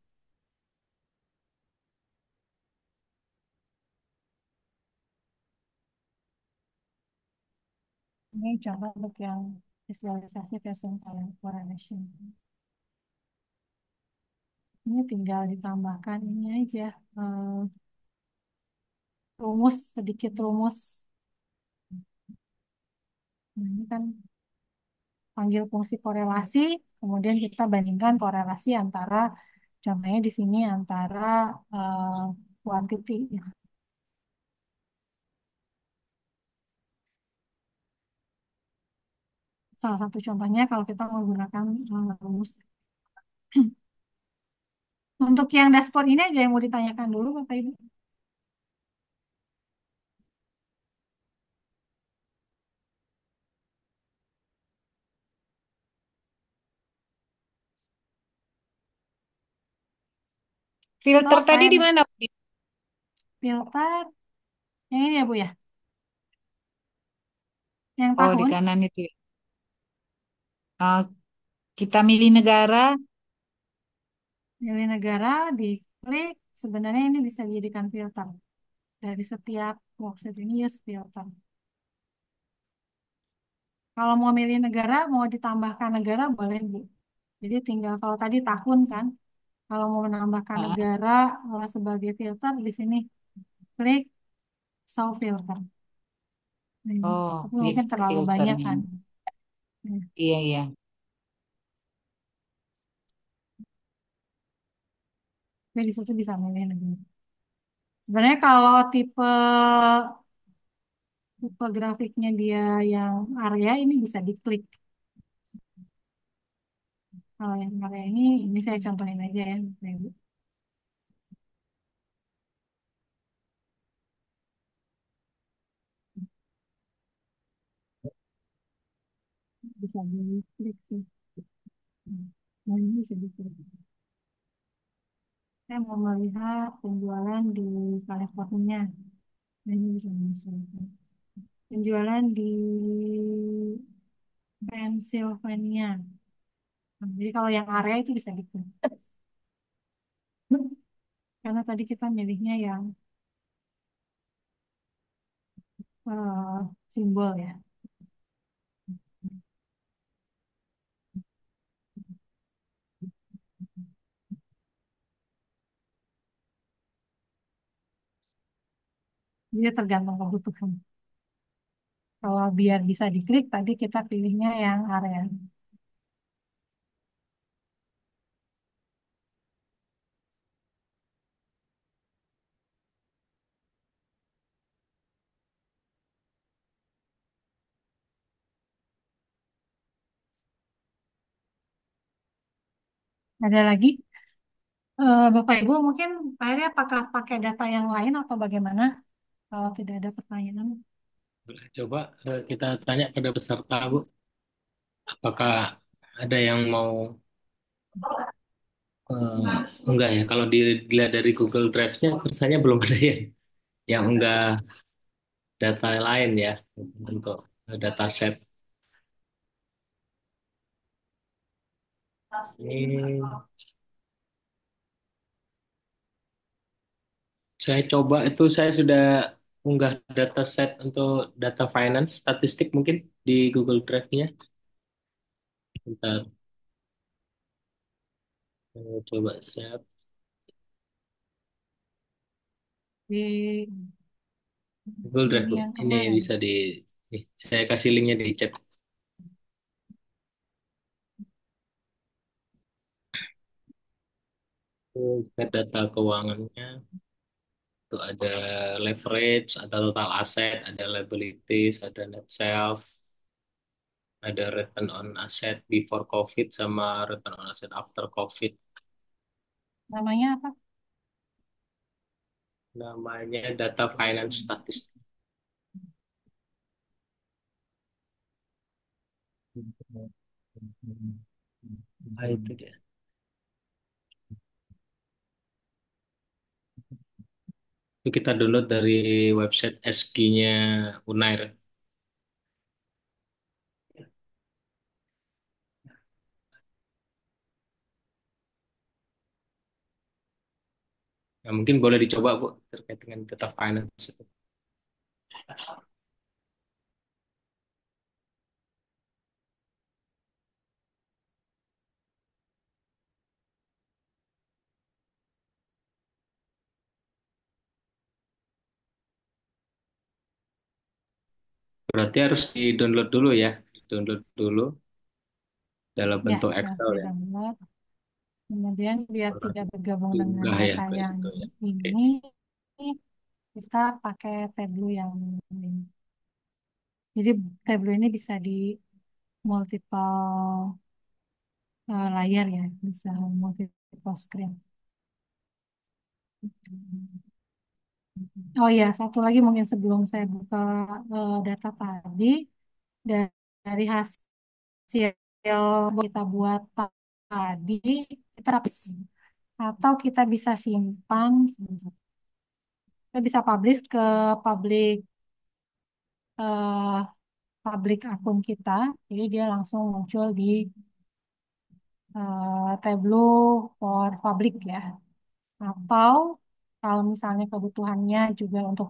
Ini contoh untuk yang visualisasi Bayesian correlation. Ini tinggal ditambahkan ini aja, rumus, sedikit rumus. Nah, ini kan panggil fungsi korelasi, kemudian kita bandingkan korelasi antara, contohnya di sini antara quantity. Ya. Salah satu contohnya kalau kita menggunakan rumus. Untuk yang dashboard ini aja yang mau ditanyakan dulu Bapak Ibu. Filter Oh, tadi di mana, Bu? filter yang ini ya Bu ya, yang Oh, di tahun. kanan itu ya. Eh, kita milih negara. Pilih negara, diklik, sebenarnya ini bisa dijadikan filter. Dari setiap worksheet ini use filter. Kalau mau milih negara, mau ditambahkan negara, boleh Bu. Jadi tinggal kalau tadi tahun kan, kalau mau menambahkan Ah, negara sebagai filter, di sini klik show filter. Ini. oh, Tapi yes, mungkin terlalu banyak filternya. kan. Ya. Iya, iya. Tapi di situ bisa milih negara. Sebenarnya kalau tipe grafiknya dia yang area ini bisa diklik. Kalau yang area ini saya contohin aja ya. Bisa diklik tuh. Nah, ini bisa diklik. Saya mau melihat penjualan di California. Nah, ini bisa masuk. Penjualan di Pennsylvania. Nah, jadi kalau yang area itu bisa diklik. Karena tadi kita milihnya yang simbol ya. Jadi tergantung kebutuhan. Kalau biar bisa diklik, tadi kita pilihnya yang area. Ada lagi? Bapak Ibu mungkin Pak Heri apakah pakai data yang lain atau bagaimana? Kalau tidak ada pertanyaan. Coba kita tanya pada peserta, Bu. Apakah ada yang mau enggak ya? Kalau dilihat dari Google Drive-nya, rasanya belum ada yang enggak data lain ya untuk dataset. Ini saya coba itu saya sudah unggah dataset untuk data finance statistik mungkin di Google Drive-nya. Bentar, coba share Di Google Drive, ini Bu. yang Ini kemarin. bisa nih, saya kasih linknya di chat. Data keuangannya. Itu ada leverage, ada total asset, ada liabilities, ada net sales, ada return on asset before COVID sama return on asset after COVID. Namanya apa? Namanya data finance statistik. Nah, itu dia. Itu kita download dari website SG-nya Unair. Nah, mungkin boleh dicoba Bu terkait dengan data finance itu. Berarti harus di-download dulu ya, di-download dulu dalam Ya, bentuk harus Excel ya. di-download. Kemudian biar tidak bergabung dengan Diunggah ya data ke yang situ ya. Oke. ini, kita pakai Tableau yang ini. Jadi Tableau ini bisa di multiple layar ya, bisa multiple screen. Oh ya, satu lagi mungkin sebelum saya buka data tadi, da- dari hasil kita buat tadi, kita atau kita bisa simpan, sebentar. Kita bisa publish ke public eh, public akun kita, jadi dia langsung muncul di Tableau for public ya. Atau kalau misalnya kebutuhannya juga untuk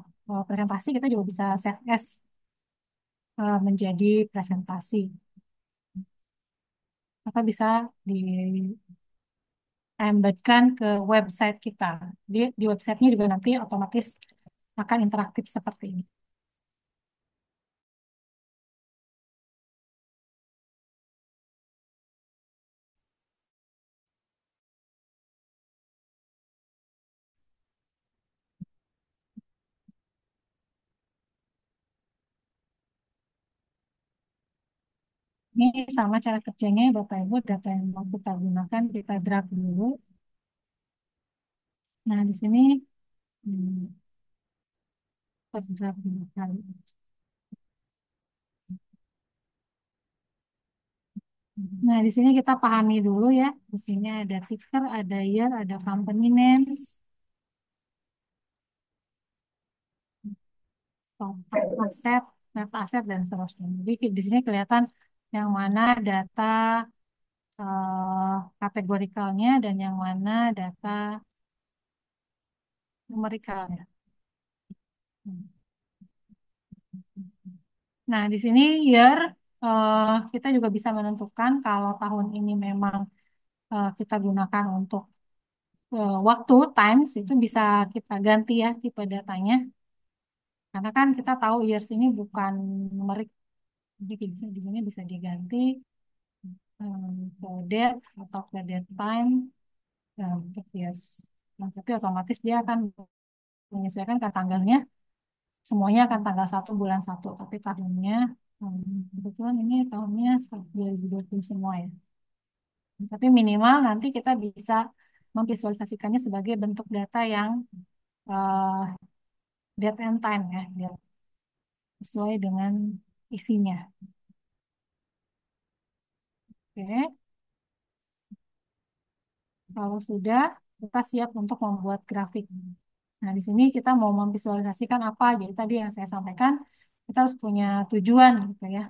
presentasi, kita juga bisa save as menjadi presentasi. Maka bisa di embedkan ke website kita. Di websitenya juga nanti otomatis akan interaktif seperti ini. Ini sama cara kerjanya Bapak Ibu, data yang mau kita gunakan, kita drag dulu. Nah, di sini kita drag dulu kali. Nah, di sini kita pahami dulu ya. Di sini ada ticker, ada year, ada company names, total aset, net aset, dan seterusnya. Jadi di sini kelihatan yang mana data kategorikalnya dan yang mana data numerikalnya. Nah, di sini year kita juga bisa menentukan kalau tahun ini memang kita gunakan untuk waktu times itu bisa kita ganti ya tipe datanya. Karena kan kita tahu years ini bukan numerik, jadi di sini bisa diganti ke date atau ke date time untuk years. Nah, tapi otomatis dia akan menyesuaikan ke tanggalnya. Semuanya akan tanggal 1 bulan 1, tapi tahunnya kebetulan ini tahunnya 2020 semua ya. Tapi minimal nanti kita bisa memvisualisasikannya sebagai bentuk data yang uh, date and time ya, biar sesuai dengan isinya. Oke, kalau sudah kita siap untuk membuat grafik. Nah, di sini kita mau memvisualisasikan apa? Jadi tadi yang saya sampaikan, kita harus punya tujuan gitu ya.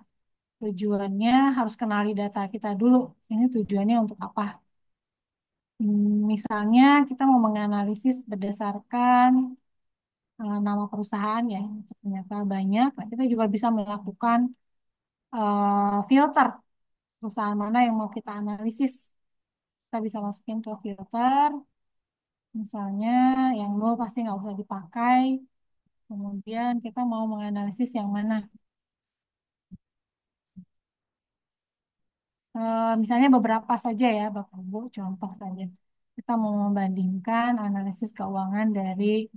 Tujuannya harus kenali data kita dulu. Ini tujuannya untuk apa? Misalnya kita mau menganalisis berdasarkan nama perusahaan ya, ternyata banyak. Nah, kita juga bisa melakukan filter perusahaan mana yang mau kita analisis. Kita bisa masukin ke filter, misalnya yang nol pasti nggak usah dipakai. Kemudian kita mau menganalisis yang mana. Misalnya beberapa saja ya, Bapak Ibu, contoh saja. Kita mau membandingkan analisis keuangan dari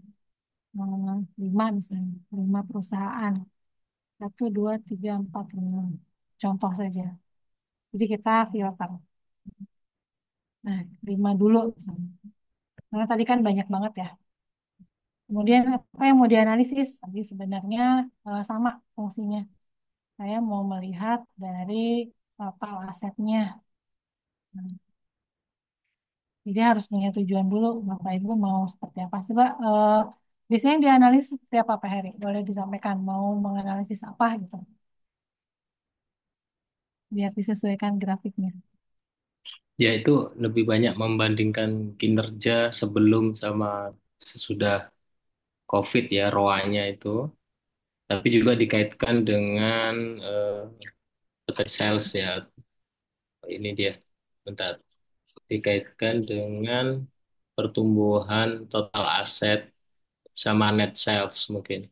5 misalnya, 5 perusahaan. 1, 2, 3, 4, 5. Contoh saja. Jadi kita filter. Nah, 5 dulu misalnya. Karena tadi kan banyak banget ya. Kemudian apa yang mau dianalisis? Tadi sebenarnya sama fungsinya. Saya mau melihat dari total asetnya. Nah, jadi harus punya tujuan dulu, Bapak Ibu mau seperti apa. Coba biasanya dianalisis seperti apa Pak Heri? Boleh disampaikan mau menganalisis apa gitu, biar disesuaikan grafiknya. Ya itu lebih banyak membandingkan kinerja sebelum sama sesudah COVID ya ROA-nya itu, tapi juga dikaitkan dengan total sales ya. Ini dia, bentar. Dikaitkan dengan pertumbuhan total aset sama net sales mungkin.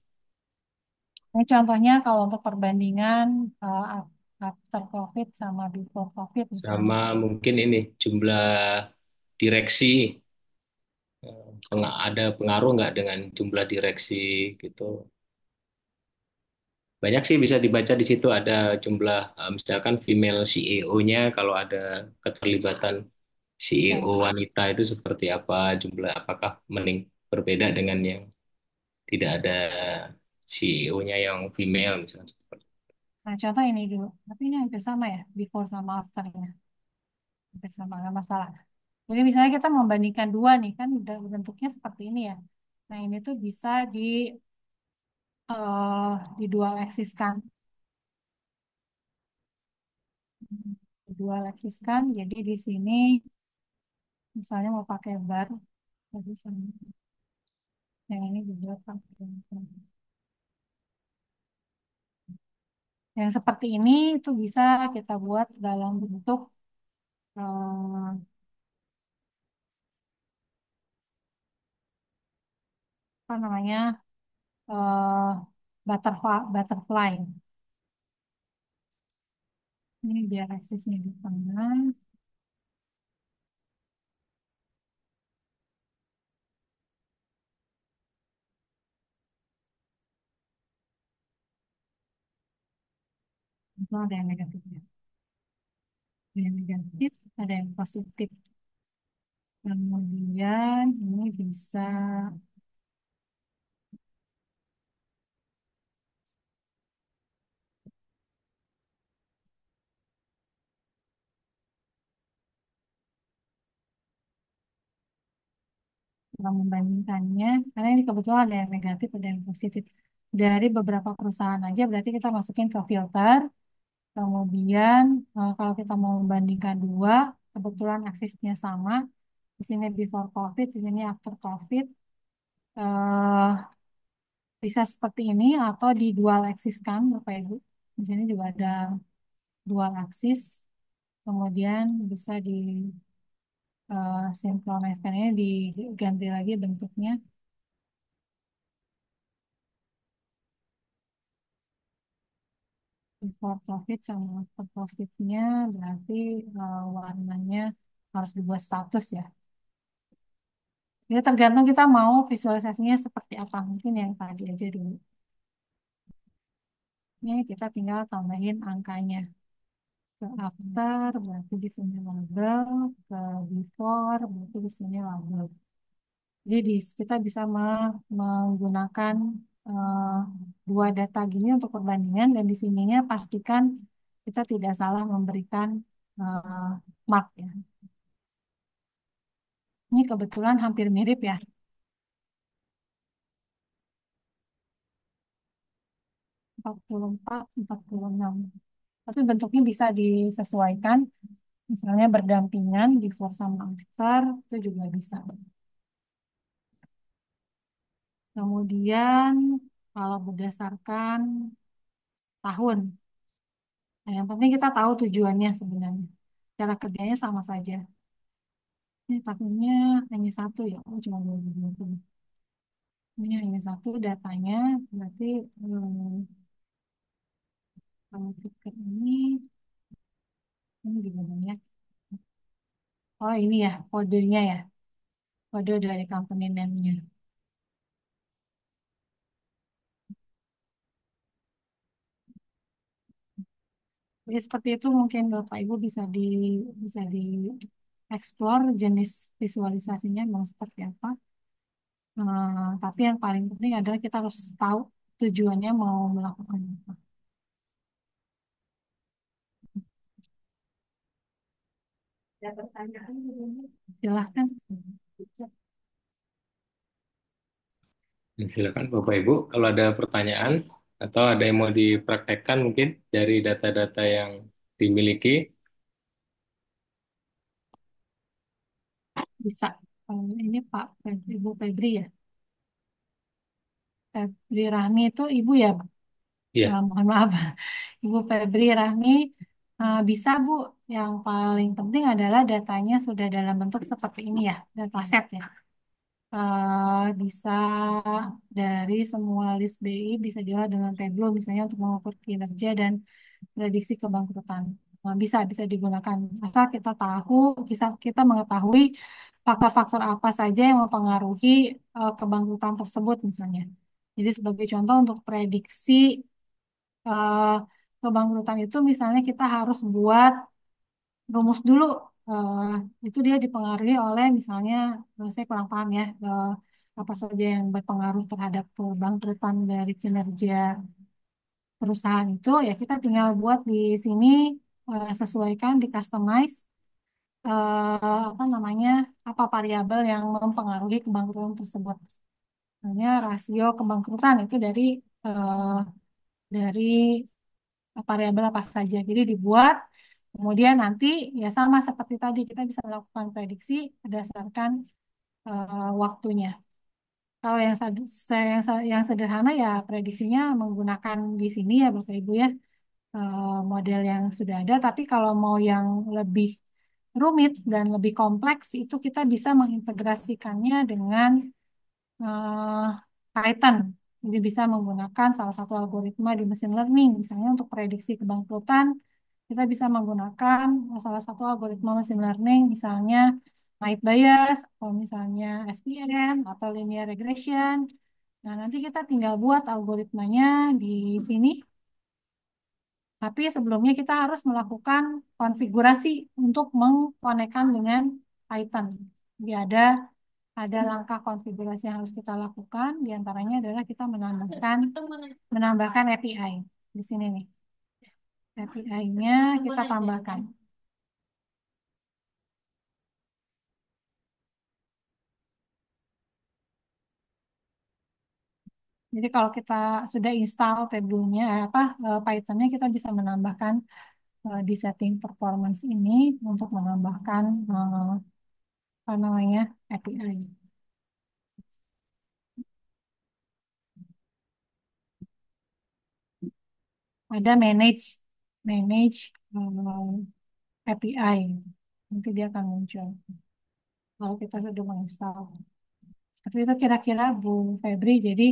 Ini contohnya kalau untuk perbandingan after COVID sama before COVID misalnya. Sama mungkin ini jumlah direksi. Ada pengaruh nggak dengan jumlah direksi gitu. Banyak sih bisa dibaca di situ ada jumlah misalkan female CEO-nya kalau ada keterlibatan CEO Ya. wanita itu seperti apa jumlah apakah berbeda dengan yang tidak ada CEO-nya yang female misalnya. Nah, contoh ini dulu. Tapi ini hampir sama ya, before sama afternya. Hampir sama, nggak masalah. Jadi misalnya kita membandingkan dua nih, kan udah bentuknya seperti ini ya. Nah, ini tuh bisa di dual axis kan. Di dual axis kan, jadi di sini misalnya mau pakai bar, jadi sama. Yang ini juga pakai bar. Yang seperti ini itu bisa kita buat dalam bentuk apa namanya eh butterfly. Ini biar aksesnya di tengah. Itu ada yang negatifnya. Ada yang negatif, ada yang positif. Kemudian ini bisa kalau membandingkannya, karena ini kebetulan ada yang negatif, ada yang positif. Dari beberapa perusahaan aja, berarti kita masukin ke filter. Kemudian kalau kita mau membandingkan dua, kebetulan aksesnya sama. Di sini before COVID, di sini after COVID. eh Bisa seperti ini atau di dual axis kan, Bapak Ibu. Di sini juga ada dual axis. Kemudian bisa di sinkroniskan ini diganti lagi bentuknya. Before profit sama after profitnya berarti warnanya harus dibuat status ya. Jadi tergantung kita mau visualisasinya seperti apa. Mungkin yang tadi aja dulu. Ini kita tinggal tambahin angkanya. Ke after berarti di sini label, ke before berarti di sini label. Jadi kita bisa menggunakan eh, dua data gini untuk perbandingan dan di sininya pastikan kita tidak salah memberikan eh, mark ya. Ini kebetulan hampir mirip ya, 44, 46. Tapi bentuknya bisa disesuaikan, misalnya berdampingan before sama after itu juga bisa. Kemudian kalau berdasarkan tahun, nah, yang penting kita tahu tujuannya sebenarnya. Cara kerjanya sama saja. Ini tahunnya hanya satu ya, oh cuma 2020. Ini hanya satu datanya, berarti kalau tiket ini juga banyak. Oh ini ya, kodenya ya, kode dari company name-nya. Jadi seperti itu mungkin Bapak Ibu bisa di explore jenis visualisasinya mau seperti apa. Tapi yang paling penting adalah kita harus tahu tujuannya mau melakukan apa. Ada pertanyaan? Silahkan. Silakan Bapak Ibu kalau ada pertanyaan atau ada yang mau dipraktekkan mungkin dari data-data yang dimiliki. Bisa. Ini Pak Ibu Febri ya. Febri Rahmi itu ibu ya? Iya, Mohon maaf, Ibu Febri Rahmi. Bisa Bu, yang paling penting adalah datanya sudah dalam bentuk seperti ini ya, dataset ya. Bisa dari semua list BI bisa diolah dengan Tableau misalnya untuk mengukur kinerja dan prediksi kebangkrutan. Bisa bisa digunakan asal kita tahu, kita mengetahui faktor-faktor apa saja yang mempengaruhi kebangkrutan tersebut misalnya. Jadi sebagai contoh untuk prediksi eh, kebangkrutan itu misalnya kita harus buat rumus dulu. Eh, itu dia dipengaruhi oleh misalnya, saya kurang paham ya, apa saja yang berpengaruh terhadap kebangkrutan dari kinerja perusahaan itu, ya kita tinggal buat di sini, sesuaikan di customize, apa namanya, apa variabel yang mempengaruhi kebangkrutan tersebut. Misalnya rasio kebangkrutan itu dari variabel apa saja. Jadi dibuat, kemudian nanti ya sama seperti tadi kita bisa melakukan prediksi berdasarkan waktunya. Kalau yang sederhana ya prediksinya menggunakan di sini ya Bapak Ibu ya, model yang sudah ada. Tapi kalau mau yang lebih rumit dan lebih kompleks itu kita bisa mengintegrasikannya dengan eh, Python. Jadi bisa menggunakan salah satu algoritma di mesin learning. Misalnya untuk prediksi kebangkrutan, kita bisa menggunakan salah satu algoritma mesin learning, misalnya Knight Bayes, atau misalnya SPM, atau linear regression. Nah, nanti kita tinggal buat algoritmanya di sini. Tapi sebelumnya kita harus melakukan konfigurasi untuk mengkonekkan dengan Python. Jadi ada langkah konfigurasi yang harus kita lakukan. Di antaranya adalah kita menambahkan API di sini nih. API-nya kita tambahkan. Jadi kalau kita sudah install Tableau-nya, Python-nya kita bisa menambahkan di setting performance ini untuk menambahkan apa namanya API. Ada manage API. Nanti dia akan muncul kalau kita sudah menginstal. Seperti itu kira-kira Bu Febri. Jadi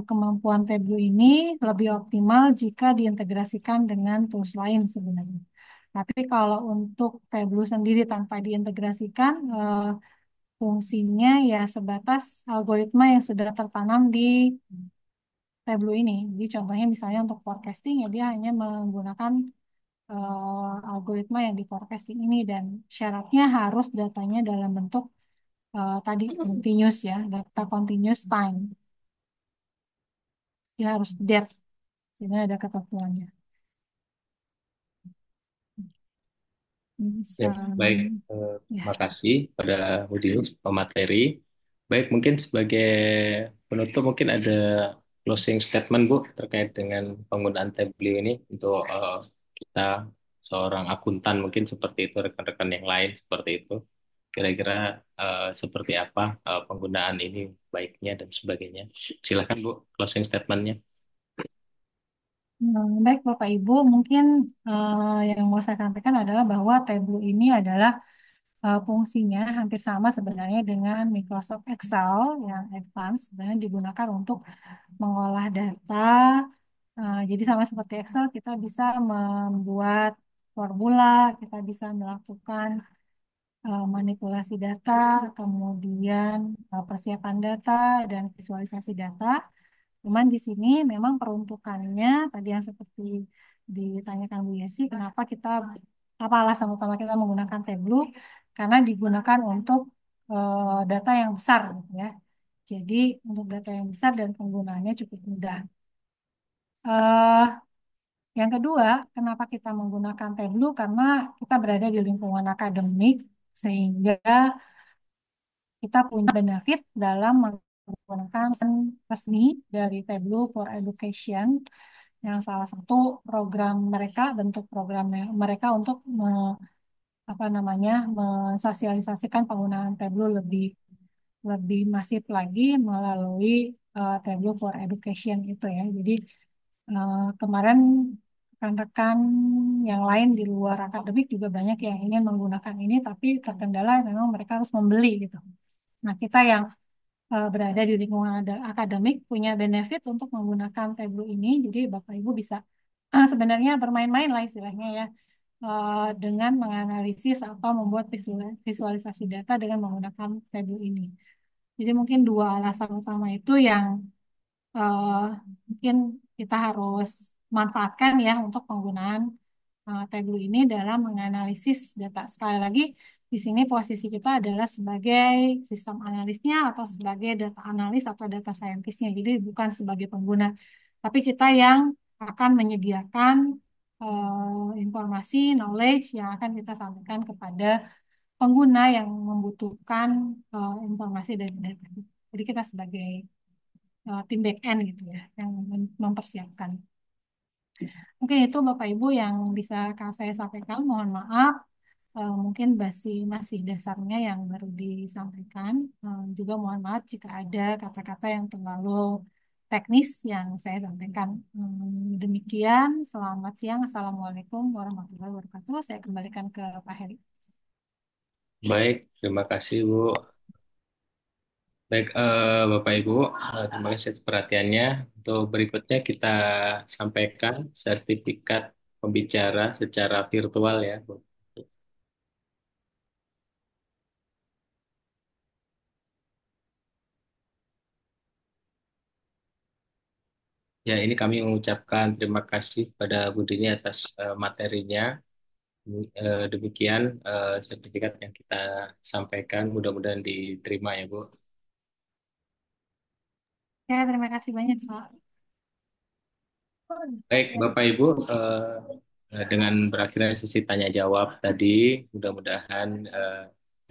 kemampuan Tableau ini lebih optimal jika diintegrasikan dengan tools lain sebenarnya. Tapi kalau untuk Tableau sendiri tanpa diintegrasikan, fungsinya ya sebatas algoritma yang sudah tertanam di Tableau ini. Jadi contohnya misalnya untuk forecasting ya dia hanya menggunakan algoritma yang di forecasting ini dan syaratnya harus datanya dalam bentuk tadi continuous ya, data continuous time. Dia harus date. Ini ada ketentuannya. ya, Bisa, baik. ya. Terima kasih pada Budius pemateri. Baik, mungkin sebagai penutup mungkin ada closing statement Bu terkait dengan penggunaan Tableau ini untuk kita seorang akuntan mungkin seperti itu, rekan-rekan yang lain seperti itu. Kira-kira seperti apa penggunaan ini baiknya dan sebagainya. Silakan Bu, closing statementnya. Baik Bapak Ibu, mungkin yang mau saya sampaikan adalah bahwa Tableau ini adalah fungsinya hampir sama sebenarnya dengan Microsoft Excel yang advance dan digunakan untuk mengolah data. Jadi sama seperti Excel, kita bisa membuat formula, kita bisa melakukan manipulasi data, kemudian persiapan data dan visualisasi data. Cuman di sini memang peruntukannya tadi yang seperti ditanyakan Bu Yesi, apa alasan utama kita menggunakan Tableau? Karena digunakan untuk data yang besar, gitu ya. Jadi untuk data yang besar dan penggunaannya cukup mudah. Eh, yang kedua, kenapa kita menggunakan Tableau? Karena kita berada di lingkungan akademik, sehingga kita punya benefit dalam menggunakan resmi dari Tableau for Education yang salah satu program mereka, bentuk program mereka untuk apa namanya mensosialisasikan penggunaan Tableau lebih lebih masif lagi melalui Tableau for Education itu ya. Jadi kemarin rekan-rekan yang lain di luar akademik juga banyak yang ingin menggunakan ini, tapi terkendala memang mereka harus membeli gitu. Nah, kita yang berada di lingkungan akademik punya benefit untuk menggunakan Tableau ini. Jadi Bapak Ibu bisa sebenarnya bermain-main lah istilahnya ya dengan menganalisis atau membuat visualisasi data dengan menggunakan Tableau ini. Jadi mungkin dua alasan utama itu yang eh, mungkin kita harus manfaatkan ya untuk penggunaan Tableau ini dalam menganalisis data. Sekali lagi, di sini posisi kita adalah sebagai sistem analisnya atau sebagai data analis atau data scientistnya. Jadi bukan sebagai pengguna, tapi kita yang akan menyediakan informasi, knowledge yang akan kita sampaikan kepada pengguna yang membutuhkan informasi dari data. Jadi kita sebagai tim back end gitu ya, yang mempersiapkan. Mungkin itu Bapak Ibu yang bisa saya sampaikan. Mohon maaf, mungkin masih dasarnya yang baru disampaikan. Juga mohon maaf jika ada kata-kata yang terlalu teknis yang saya sampaikan. Demikian, selamat siang. Assalamualaikum warahmatullahi wabarakatuh. Saya kembalikan ke Pak Heri. Baik, terima kasih Bu. Baik, Bapak Ibu, terima kasih atas perhatiannya. Untuk berikutnya kita sampaikan sertifikat pembicara secara virtual ya, Bu. Ya, ini kami mengucapkan terima kasih pada Bu Dini atas materinya. Demikian sertifikat yang kita sampaikan, mudah-mudahan diterima ya, Bu. Ya, terima kasih banyak, Pak. Baik, Bapak Ibu, dengan berakhirnya sesi tanya jawab tadi, mudah-mudahan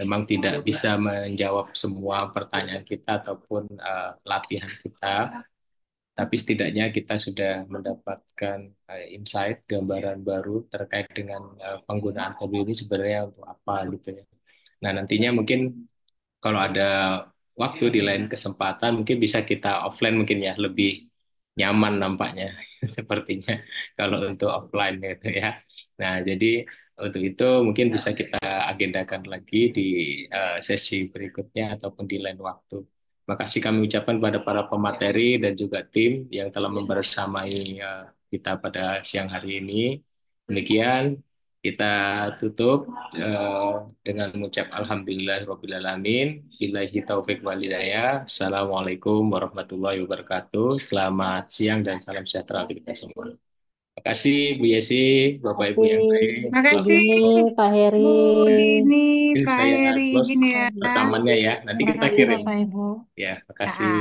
memang tidak bisa menjawab semua pertanyaan kita ataupun latihan kita, tapi setidaknya kita sudah mendapatkan insight, gambaran baru terkait dengan penggunaan mobil ini sebenarnya untuk apa gitu ya. Nah, nantinya mungkin kalau ada waktu di lain kesempatan mungkin bisa kita offline mungkin ya lebih nyaman nampaknya sepertinya kalau untuk offline gitu ya. Nah, jadi untuk itu mungkin bisa kita agendakan lagi di sesi berikutnya ataupun di lain waktu. Terima kasih kami ucapkan pada para pemateri dan juga tim yang telah membersamai kita pada siang hari ini. Demikian kita tutup dengan mengucap Alhamdulillahirrahmanirrahim. Billahi taufik walhidayah. Assalamualaikum warahmatullahi wabarakatuh. Selamat siang dan salam sejahtera untuk kita semua. Terima kasih Bu Yesi, Bapak Ibu yang lain. Terima Bu kasih Dini, Pak Heri. Bu Dini, Mungkin Pak saya Heri, close izin ya. rekamannya ya. Nanti Terima kita kasih kirim. Bapak Ibu. Ya, terima Ya. kasih.